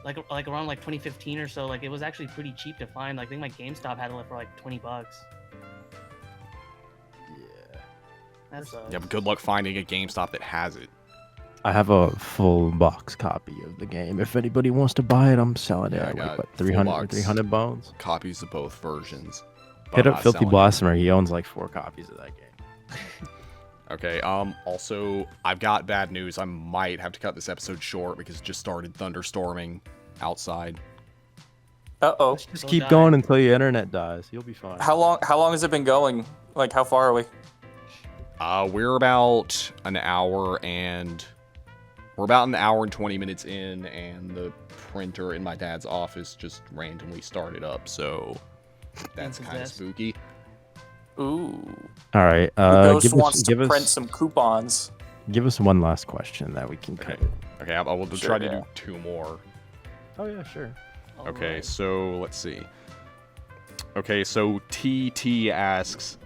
Speaker 4: like around like 2015 or so, like it was actually pretty cheap to find. Like I think my GameStop had it for like $20.
Speaker 2: Yeah.
Speaker 4: That sucks.
Speaker 1: Yeah, but good luck finding a GameStop that has it.
Speaker 2: I have a full box copy of the game. If anybody wants to buy it, I'm selling it
Speaker 1: Yeah, I
Speaker 2: at
Speaker 1: got
Speaker 2: like what,
Speaker 1: full
Speaker 2: 300
Speaker 1: box.
Speaker 2: 300 bones.
Speaker 1: Copies of both versions. but
Speaker 2: Hit
Speaker 1: I'm
Speaker 2: up
Speaker 1: not
Speaker 2: Filthy
Speaker 1: selling it.
Speaker 2: Blossomer. He owns like 4 copies of that game.
Speaker 1: Okay, also, I've got bad news. I might have to cut this episode short because it just started thunderstorming outside.
Speaker 5: Uh-oh.
Speaker 2: Just
Speaker 4: Don't
Speaker 2: keep
Speaker 4: die.
Speaker 2: going until your internet dies. You'll be fine.
Speaker 5: How long has it been going? Like, how far are we?
Speaker 1: We're about an hour and 20 minutes in, and the printer in my dad's office just randomly started up, so that's kind of
Speaker 4: Possessed.
Speaker 1: spooky.
Speaker 5: Ooh.
Speaker 2: All right.
Speaker 5: The ghost
Speaker 2: Give
Speaker 5: wants
Speaker 2: us,
Speaker 5: to print some coupons.
Speaker 2: give us one last question that we can
Speaker 1: Okay.
Speaker 2: cover.
Speaker 1: Okay, I will
Speaker 5: Sure,
Speaker 1: try to
Speaker 5: yeah.
Speaker 1: do 2 more.
Speaker 2: Oh yeah, sure.
Speaker 1: Okay,
Speaker 4: Alright.
Speaker 1: so let's see. Okay, so TT asks,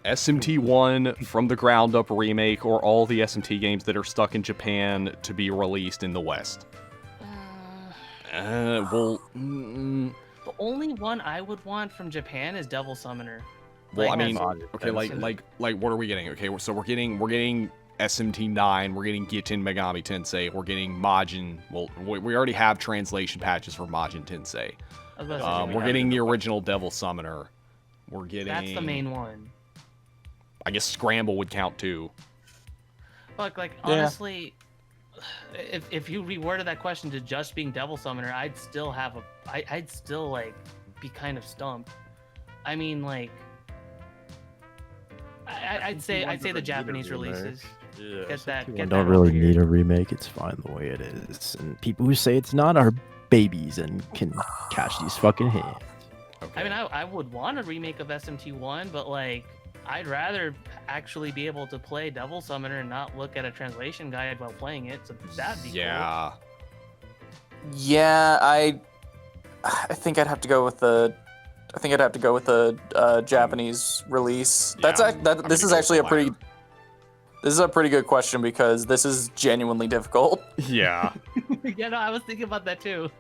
Speaker 1: SMT1 from the ground up remake or all the SMT games that are stuck in Japan to be released in the West? Well,
Speaker 4: The only one I would want from Japan is Devil Summoner.
Speaker 1: well, I
Speaker 4: Like,
Speaker 1: mean,
Speaker 4: that's-
Speaker 1: okay, like, what are we getting? Okay, so we're getting SMT9, we're getting Gitten Megami Tensei, we're getting Majin. Well, we already have translation patches for Majin Tensei.
Speaker 4: I was about to say,
Speaker 1: We're getting the original Devil Summoner. We're getting.
Speaker 4: that's the main one.
Speaker 1: I guess Scramble would count too.
Speaker 4: Look, like
Speaker 5: Yeah.
Speaker 4: honestly, if you reworded that question to just being Devil Summoner, I'd still like be kind of stumped. I mean, like, I'd say the Japanese releases.
Speaker 2: Yeah,
Speaker 4: Get that-
Speaker 2: SMT1
Speaker 4: get
Speaker 2: don't
Speaker 4: that
Speaker 2: really
Speaker 4: over here.
Speaker 2: need a remake. It's fine the way it is. And people who say it's not are babies and can catch these fucking hands.
Speaker 1: Okay.
Speaker 4: I mean, I would want a remake of SMT1, but like, I'd rather actually be able to play Devil Summoner and not look at a translation guide while playing it. So that'd be
Speaker 1: yeah.
Speaker 5: Yeah, I think I'd have to go with the Japanese release.
Speaker 1: Yeah,
Speaker 5: This is actually a pretty good question because this is genuinely difficult.
Speaker 1: Yeah.
Speaker 4: cool. Yeah, no, I was thinking about that too.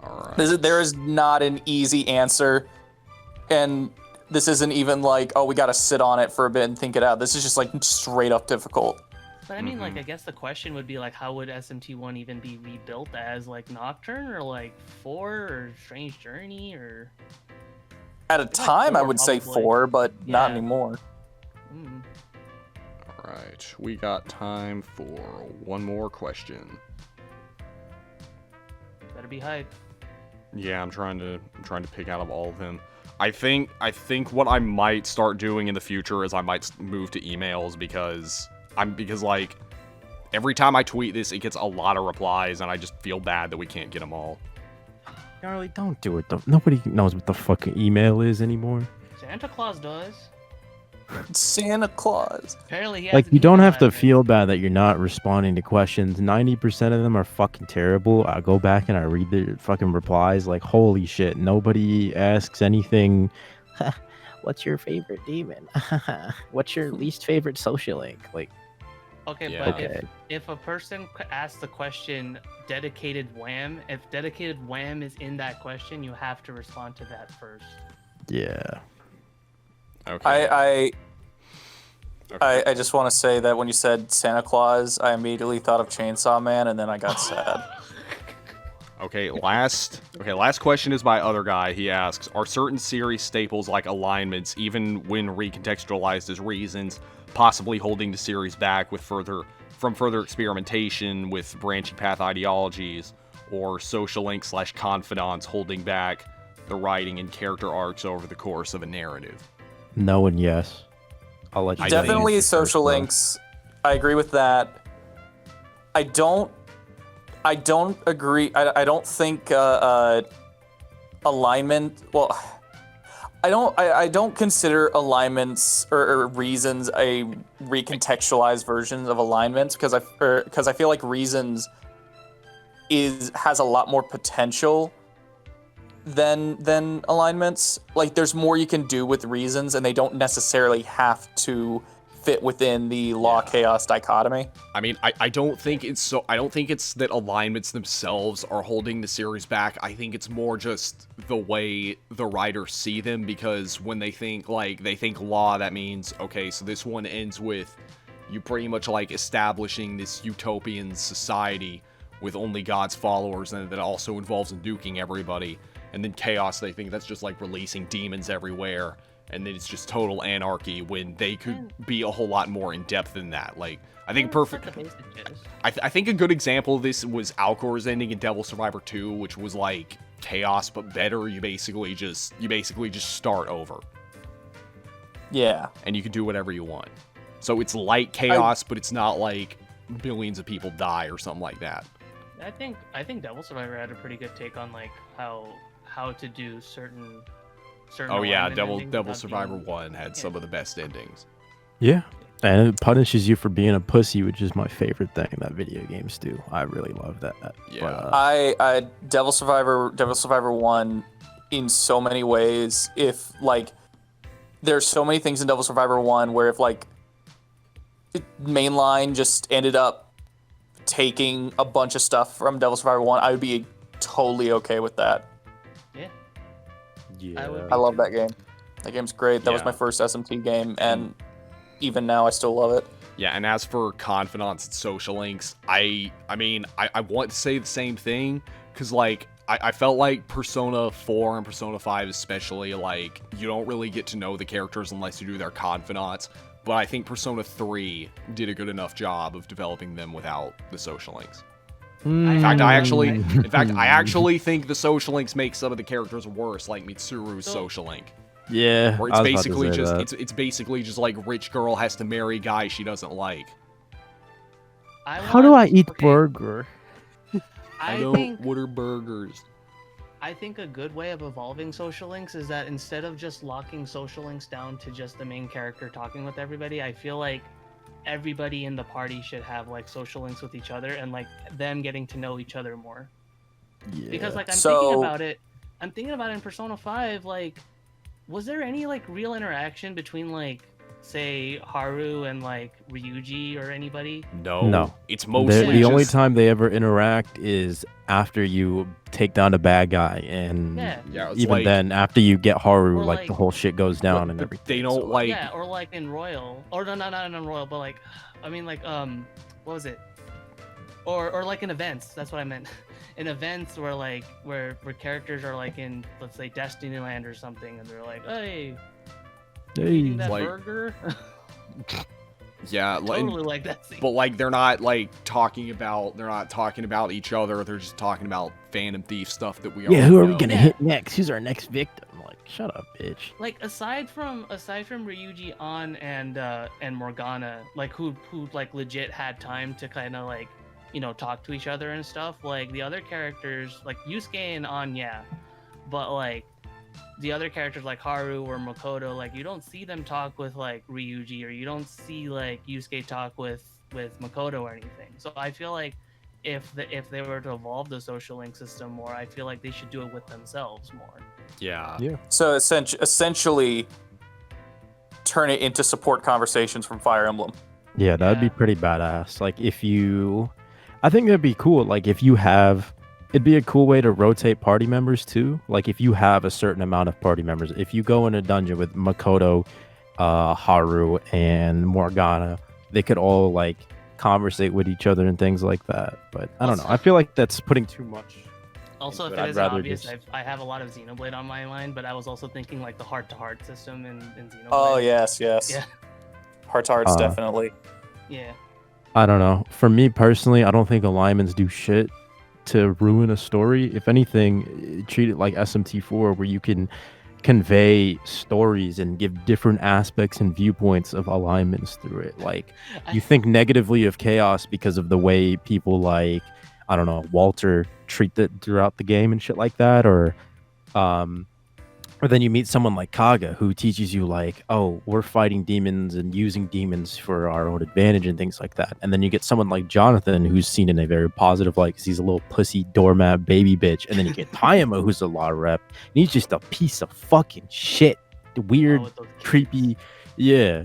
Speaker 1: All right.
Speaker 5: There is not an easy answer, and this isn't even like, oh, we got to sit on it for a bit and think it out. This is just like straight up difficult.
Speaker 4: But I mean, like, I guess the question would be like, how would SMT1 even be rebuilt as like Nocturne or like 4 or Strange Journey or?
Speaker 5: At a
Speaker 4: like
Speaker 5: time, I
Speaker 4: 4
Speaker 5: would say
Speaker 4: probably.
Speaker 5: 4, but not
Speaker 4: Yeah.
Speaker 5: anymore.
Speaker 4: Mm.
Speaker 1: All right. We got time for one more question.
Speaker 4: Better be hype.
Speaker 1: Yeah, I'm trying to pick out of all of them. I think what I might start doing in the future is I might move to emails because like every time I tweet this, it gets a lot of replies, and I just feel bad that we can't get them all.
Speaker 2: Charlie, don't do it though. Nobody knows what the fucking email is anymore.
Speaker 4: Santa Claus does.
Speaker 5: Santa Claus.
Speaker 4: Apparently, he has
Speaker 2: Like,
Speaker 4: an
Speaker 2: you don't
Speaker 4: email
Speaker 2: have to
Speaker 4: address.
Speaker 2: feel bad that you're not responding to questions. 90% of them are fucking terrible. I go back and I read the fucking replies. Like, holy shit, nobody asks anything. What's your favorite demon? What's your least favorite social link? Like,
Speaker 4: Okay,
Speaker 1: Yeah.
Speaker 4: but
Speaker 2: Okay.
Speaker 4: if a person asks the question dedicated wham, if dedicated wham is in that question, you have to respond to that first.
Speaker 2: yeah.
Speaker 1: Okay.
Speaker 5: I just want to say that when you said Santa Claus, I immediately thought of Chainsaw Man, and then I got sad.
Speaker 1: Okay, last question is by other guy. He asks, are certain series staples like alignments, even when recontextualized as reasons, possibly holding the series back from further experimentation with branching path ideologies, or social links / confidants holding back the writing and character arcs over the course of a narrative?
Speaker 2: No and yes. I'll let you
Speaker 5: Definitely
Speaker 2: answer first,
Speaker 5: social
Speaker 2: bro.
Speaker 5: links. I agree with that. I don't agree. I don't think alignment. Well, I don't consider alignments or reasons a recontextualized version of alignments because I feel like reasons has a lot more potential than alignments. Like there's more you can do with reasons, and they don't necessarily have to fit within the law chaos dichotomy.
Speaker 1: I mean, I don't think it's that alignments themselves are holding the series back. I think it's more just the way the writers see them, because when they think law, that means, okay, so this one ends with you pretty much like establishing this utopian society with only God's followers, and that also involves nuking everybody. And then chaos, they think that's just like releasing demons everywhere, and then it's just total anarchy, when they could be a whole lot more in depth than that. Like, I think I think a good example of this was Alcor's ending in Devil Survivor 2, which was like chaos but better. You basically just start over.
Speaker 5: Yeah.
Speaker 1: And you can do whatever you want. So it's like chaos, but it's not like billions of people die or something like that.
Speaker 4: I think Devil Survivor had a pretty good take on like how to do certain.
Speaker 1: Oh yeah, Devil Survivor 1 had some of the best endings.
Speaker 2: Yeah, and it punishes you for being a pussy, which is my favorite thing that video games do. I really love that.
Speaker 1: Yeah,
Speaker 5: I Devil Survivor 1, in so many ways, if like there's so many things in Devil Survivor 1 where if like mainline just ended up taking a bunch of stuff from Devil Survivor 1, I would be totally okay with that.
Speaker 2: Yeah,
Speaker 5: I love that game. That game's great. That was my first SMT game, and even now I still love it.
Speaker 1: Yeah, and as for confidants and social links, I mean, I want to say the same thing, because like I felt like Persona 4 and Persona 5 especially, like you don't really get to know the characters unless you do their confidants. But I think Persona 3 did a good enough job of developing them without the social links. In fact, I actually think the social links make some of the characters worse, like Mitsuru's social link.
Speaker 2: Yeah,
Speaker 1: where it's basically just like rich girl has to marry guy she doesn't like.
Speaker 2: How do I eat burger?
Speaker 1: What are burgers?
Speaker 4: I think a good way of evolving social links is that instead of just locking social links down to just the main character talking with everybody, I feel like everybody in the party should have like social links with each other and like them getting to know each other more. Yeah. Because like I'm thinking about it in Persona 5, like was there any like real interaction between like say Haru and like Ryuji or anybody?
Speaker 2: No.
Speaker 1: It's mostly
Speaker 2: the only time they ever interact is after you take down a bad guy, and even like, then after you get Haru, like the whole shit goes down and everything.
Speaker 1: They don't
Speaker 4: or like in Royal, or no, not in Royal, but like I mean like what was it? Or like in events. That's what I meant. In events where like where characters are like in, let's say, Destiny Land or something, and they're like, hey, eating that burger.
Speaker 1: Yeah,
Speaker 4: totally like that scene.
Speaker 1: But like they're not talking about each other. They're just talking about Phantom Thief stuff that we
Speaker 2: who are we gonna hit next? Who's our next victim? Like, shut up, bitch.
Speaker 4: Like aside from Ryuji, An, and Morgana, like who like legit had time to kind of like, you know, talk to each other and stuff. Like the other characters, like Yusuke and An, but like the other characters like Haru or Makoto, like you don't see them talk with like Ryuji, or you don't see like Yusuke talk with Makoto or anything. So I feel like if they were to evolve the social link system more, I feel like they should do it with themselves more.
Speaker 1: Yeah.
Speaker 5: So essentially turn it into support conversations from Fire Emblem.
Speaker 2: Yeah, that'd be pretty badass. Like I think that'd be cool. Like it'd be a cool way to rotate party members too. Like if you have a certain amount of party members, if you go in a dungeon with Makoto, Haru, and Morgana, they could all like conversate with each other and things like that. But I don't know. I feel like that's putting too much.
Speaker 4: Also, if it isn't obvious, I have a lot of Xenoblade on my mind, but I was also thinking like the heart-to-heart system in Xenoblade.
Speaker 5: Oh yes. Yeah. Heart-to-hearts definitely.
Speaker 4: Yeah.
Speaker 2: I don't know. For me personally, I don't think alignments do shit to ruin a story. If anything, treat it like SMT4, where you can convey stories and give different aspects and viewpoints of alignments through it. Like you think negatively of chaos because of the way people like, I don't know, Walter treat it throughout the game and shit like that, or Or then you meet someone like Kaga who teaches you like, oh, we're fighting demons and using demons for our own advantage and things like that. And then you get someone like Jonathan who's seen in a very positive light because he's a little pussy doormat baby bitch. And then you get Tayama who's a law rep and he's just a piece of fucking shit. Weird, creepy. Yeah.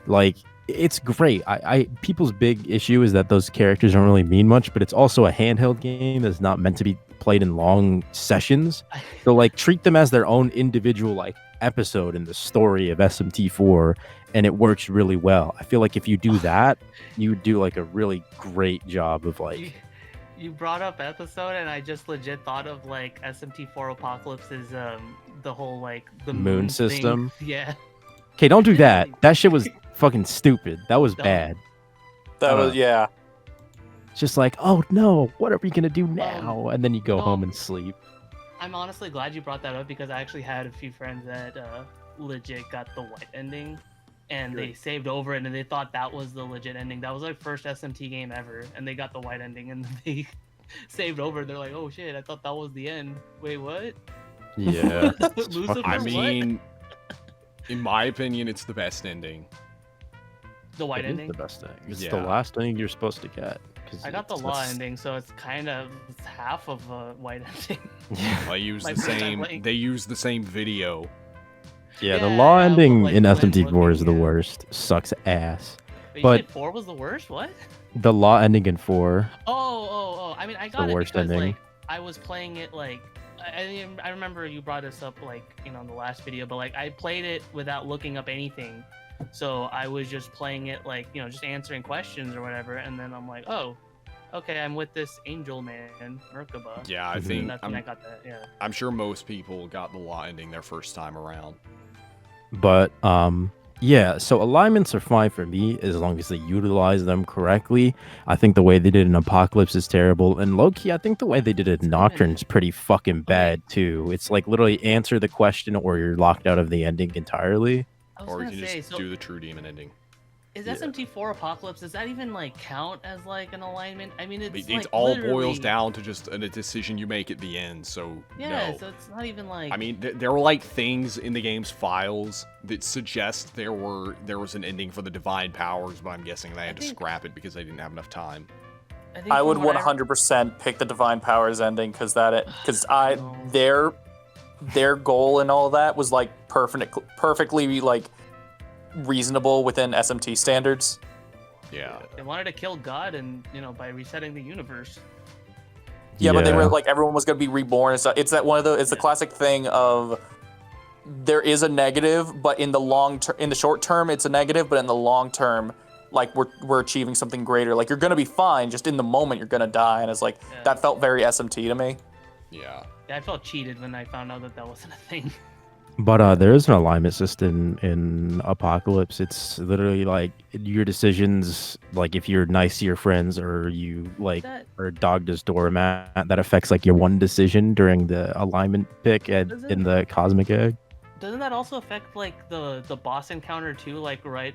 Speaker 2: Like it's great. I people's big issue is that those characters don't really mean much, but it's also a handheld game that's not meant to be played in long sessions. So like treat them as their own individual like episode in the story of SMT4 and it works really well. I feel like if you do that, you do like a really great job of like
Speaker 4: you brought up episode and I just legit thought of like SMT4 Apocalypse is the whole like the
Speaker 2: moon system.
Speaker 4: Thing. Yeah.
Speaker 2: Okay, don't do that. That shit was fucking stupid. That was bad.
Speaker 5: That was yeah.
Speaker 2: It's just like, oh no, what are we gonna do now? And then you go home and sleep.
Speaker 4: I'm honestly glad you brought that up because I actually had a few friends that legit got the white ending, and they saved over it and they thought that was the legit ending. That was their first SMT game ever, and they got the white ending and they saved over. They're like, oh shit, I thought that was the end. Wait, what?
Speaker 2: Yeah.
Speaker 4: Lucifer,
Speaker 1: I mean, in my opinion, it's the best ending.
Speaker 4: The white
Speaker 2: It is
Speaker 4: ending?
Speaker 2: the best thing. It's
Speaker 1: Yeah.
Speaker 2: the last thing you're supposed to get.
Speaker 4: I got the law ending, so it's kind of half of a white ending.
Speaker 2: Yeah.
Speaker 1: I use
Speaker 4: My
Speaker 1: the
Speaker 4: first time
Speaker 1: same.
Speaker 4: playing.
Speaker 1: They use the same video.
Speaker 2: Yeah, the
Speaker 4: Yeah,
Speaker 2: law
Speaker 4: but,
Speaker 2: ending
Speaker 4: like,
Speaker 2: in
Speaker 4: when
Speaker 2: SMT4 is the
Speaker 4: looking, yeah.
Speaker 2: worst. Sucks ass.
Speaker 4: But
Speaker 2: But-
Speaker 4: you said 4 was the worst? What?
Speaker 2: The law ending in 4.
Speaker 4: Oh. I mean, I got it
Speaker 2: worst
Speaker 4: because,
Speaker 2: ending.
Speaker 4: like, I was playing it, like, I remember you brought this up, like, you know, in the last video, but, like, I played it without looking up anything. So I was just playing it, like, you know, just answering questions or whatever, and then I'm like, oh, okay, I'm with this angel man, Merkaba.
Speaker 1: Yeah, I
Speaker 2: Mhm.
Speaker 1: think
Speaker 4: And that's when I got that, yeah.
Speaker 1: I'm sure most people got the law ending their first time around.
Speaker 2: But yeah, so alignments are fine for me as long as they utilize them correctly. I think the way they did in Apocalypse is terrible, and low-key, I think the way they did it in Nocturne is pretty fucking bad too. It's like literally answer the question or you're locked out of the ending entirely.
Speaker 4: I was
Speaker 1: Or you
Speaker 4: gonna
Speaker 1: can
Speaker 4: say,
Speaker 1: just
Speaker 4: so
Speaker 1: do the true demon ending.
Speaker 4: is
Speaker 2: yeah.
Speaker 4: SMT4 Apocalypse, does that even, like, count as, like, an alignment? I mean, it's,
Speaker 1: It
Speaker 4: like,
Speaker 1: all
Speaker 4: literally...
Speaker 1: boils down to just a decision you make at the end. So
Speaker 4: Yeah,
Speaker 1: no.
Speaker 4: so it's not even, like...
Speaker 1: I mean, there were like things in the game's files that suggest there was an ending for the divine powers, but I'm guessing they had to
Speaker 4: think-
Speaker 1: scrap it because they didn't have enough time.
Speaker 4: think
Speaker 5: I
Speaker 4: from
Speaker 5: would
Speaker 4: what
Speaker 5: 100% pick the Divine Powers ending because
Speaker 4: No.
Speaker 5: their goal and all that was like perfectly like reasonable within SMT standards.
Speaker 1: Yeah.
Speaker 4: They wanted to kill God, and you know, by resetting the universe.
Speaker 5: Yeah, but they were like everyone was gonna be reborn and stuff. It's that one of the it's the
Speaker 4: Yeah.
Speaker 5: classic thing of there is a negative, but in the short term it's a negative, but in the long term, like we're achieving something greater. Like you're gonna be fine, just in the moment you're gonna die, and it's like
Speaker 4: Yeah.
Speaker 5: that felt very SMT to me.
Speaker 1: Yeah.
Speaker 4: Yeah, I felt cheated when I found out that that wasn't a thing.
Speaker 2: But there is an alignment system in Apocalypse. It's literally like your decisions, like if you're nice to your friends or you like
Speaker 4: That-
Speaker 2: or dogged as doormat, that affects like your one decision during the alignment pick
Speaker 4: Does
Speaker 2: in
Speaker 4: it?
Speaker 2: the Cosmic Egg.
Speaker 4: Doesn't that also affect like the boss encounter too? Like right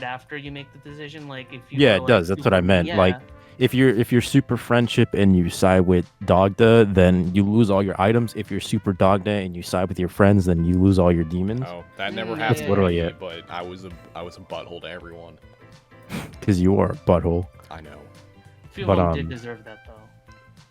Speaker 4: after you make the decision, like if you
Speaker 2: Yeah,
Speaker 4: were,
Speaker 2: it
Speaker 4: like,
Speaker 2: does. That's what I
Speaker 4: super-
Speaker 2: meant.
Speaker 4: Yeah.
Speaker 2: Like if you're super friendship and you side with Dogda, then you lose all your items. If you're super Dogda and you side with your friends, then you lose all your demons.
Speaker 1: Oh, that never
Speaker 4: Mm,
Speaker 1: happened.
Speaker 4: That's
Speaker 2: literally
Speaker 1: to me,
Speaker 2: it.
Speaker 1: But I was a butthole to everyone.
Speaker 2: Because you are a butthole.
Speaker 1: I know.
Speaker 4: A few
Speaker 2: but,
Speaker 4: of them did
Speaker 2: um,
Speaker 4: deserve that though.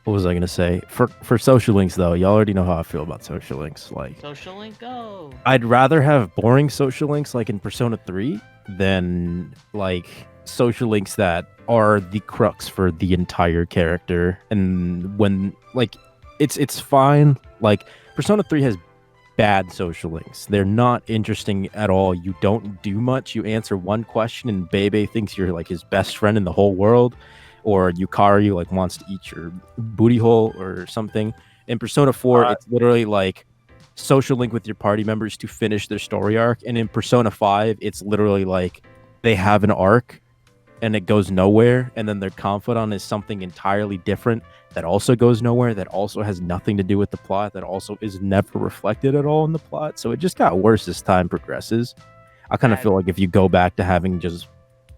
Speaker 2: What was I gonna say? For social links though, y'all already know how I feel about social links. Like
Speaker 4: Social link, go.
Speaker 2: I'd rather have boring social links like in Persona 3 than like social links that are the crux for the entire character. And when like it's fine. Like Persona 3 has bad social links. They're not interesting at all. You don't do much. You answer one question and Bebe thinks you're like his best friend in the whole world. Or Yukari like wants to eat your booty hole or something. In Persona 4, it's literally like social link with your party members to finish their story arc. And in Persona 5, it's literally like they have an arc and it goes nowhere. And then their confidant is something entirely different that also goes nowhere, that also has nothing to do with the plot, that also is never reflected at all in the plot. So it just got worse as time progresses. I kind of feel like if you go back to having just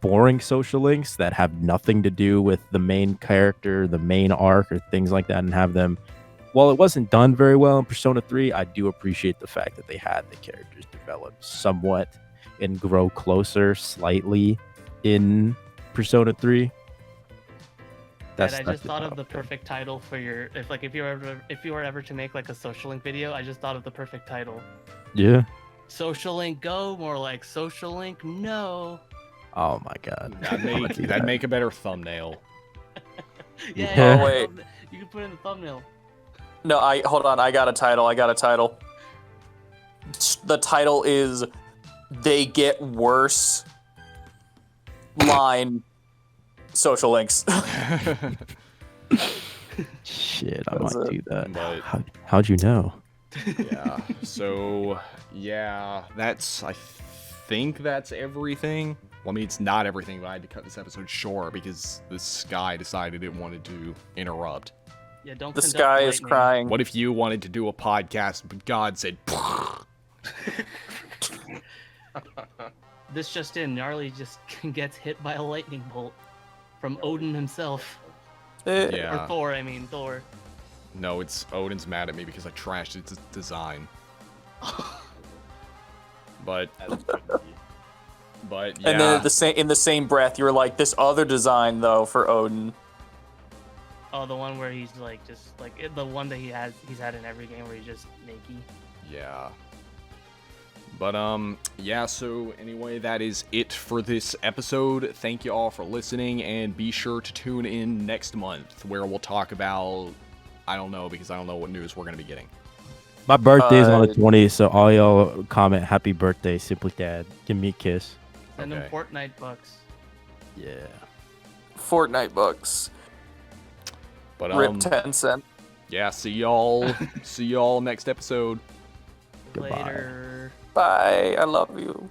Speaker 2: boring social links that have nothing to do with the main character, the main arc, or things like that, and have them while it wasn't done very well in Persona 3, I do appreciate the fact that they had the characters develop somewhat and grow closer slightly in Persona 3.
Speaker 4: And I just thought of the perfect title for your if you were ever to make like a Social Link video, I just thought of the perfect title.
Speaker 2: Yeah.
Speaker 4: Social Link go, more like Social Link no.
Speaker 2: Oh my god.
Speaker 1: That'd make a better thumbnail.
Speaker 4: Yeah.
Speaker 5: Oh, wait.
Speaker 4: You can put it in the thumbnail.
Speaker 5: No, hold on. I got a title. The title is "They Get Worse." Line. Social links.
Speaker 2: Shit, I might do that.
Speaker 1: But,
Speaker 2: how'd you know?
Speaker 1: Yeah. So yeah, I think that's everything. Well, I mean, it's not everything, but I had to cut this episode short because this guy decided it wanted to interrupt.
Speaker 4: Yeah, don't.
Speaker 5: The sky is
Speaker 4: lightning.
Speaker 5: crying.
Speaker 1: What if you wanted to do a podcast, but God said,
Speaker 4: This just in, Gnarly just gets hit by a lightning bolt from Odin himself.
Speaker 1: yeah.
Speaker 4: Or Thor, I mean, Thor.
Speaker 1: No, it's Odin's mad at me because I trashed its design. But yeah.
Speaker 5: And then in the same breath, you were like, "This other design though for Odin."
Speaker 4: Oh, the one where he's like the one that he's had in every game where he's just naked.
Speaker 1: Yeah. But yeah, so anyway, that is it for this episode. Thank you all for listening, and be sure to tune in next month where we'll talk about, I don't know, because I don't know what news we're going to be getting.
Speaker 2: My birthday's on the 20th, so all y'all comment happy birthday, Simply Dad. Give me a kiss.
Speaker 4: Send them Fortnite bucks.
Speaker 2: Yeah.
Speaker 5: Fortnite bucks.
Speaker 1: But
Speaker 5: Rip 10 cent.
Speaker 1: Yeah, see y'all next episode.
Speaker 2: Goodbye.
Speaker 4: Later.
Speaker 5: Bye. I love you.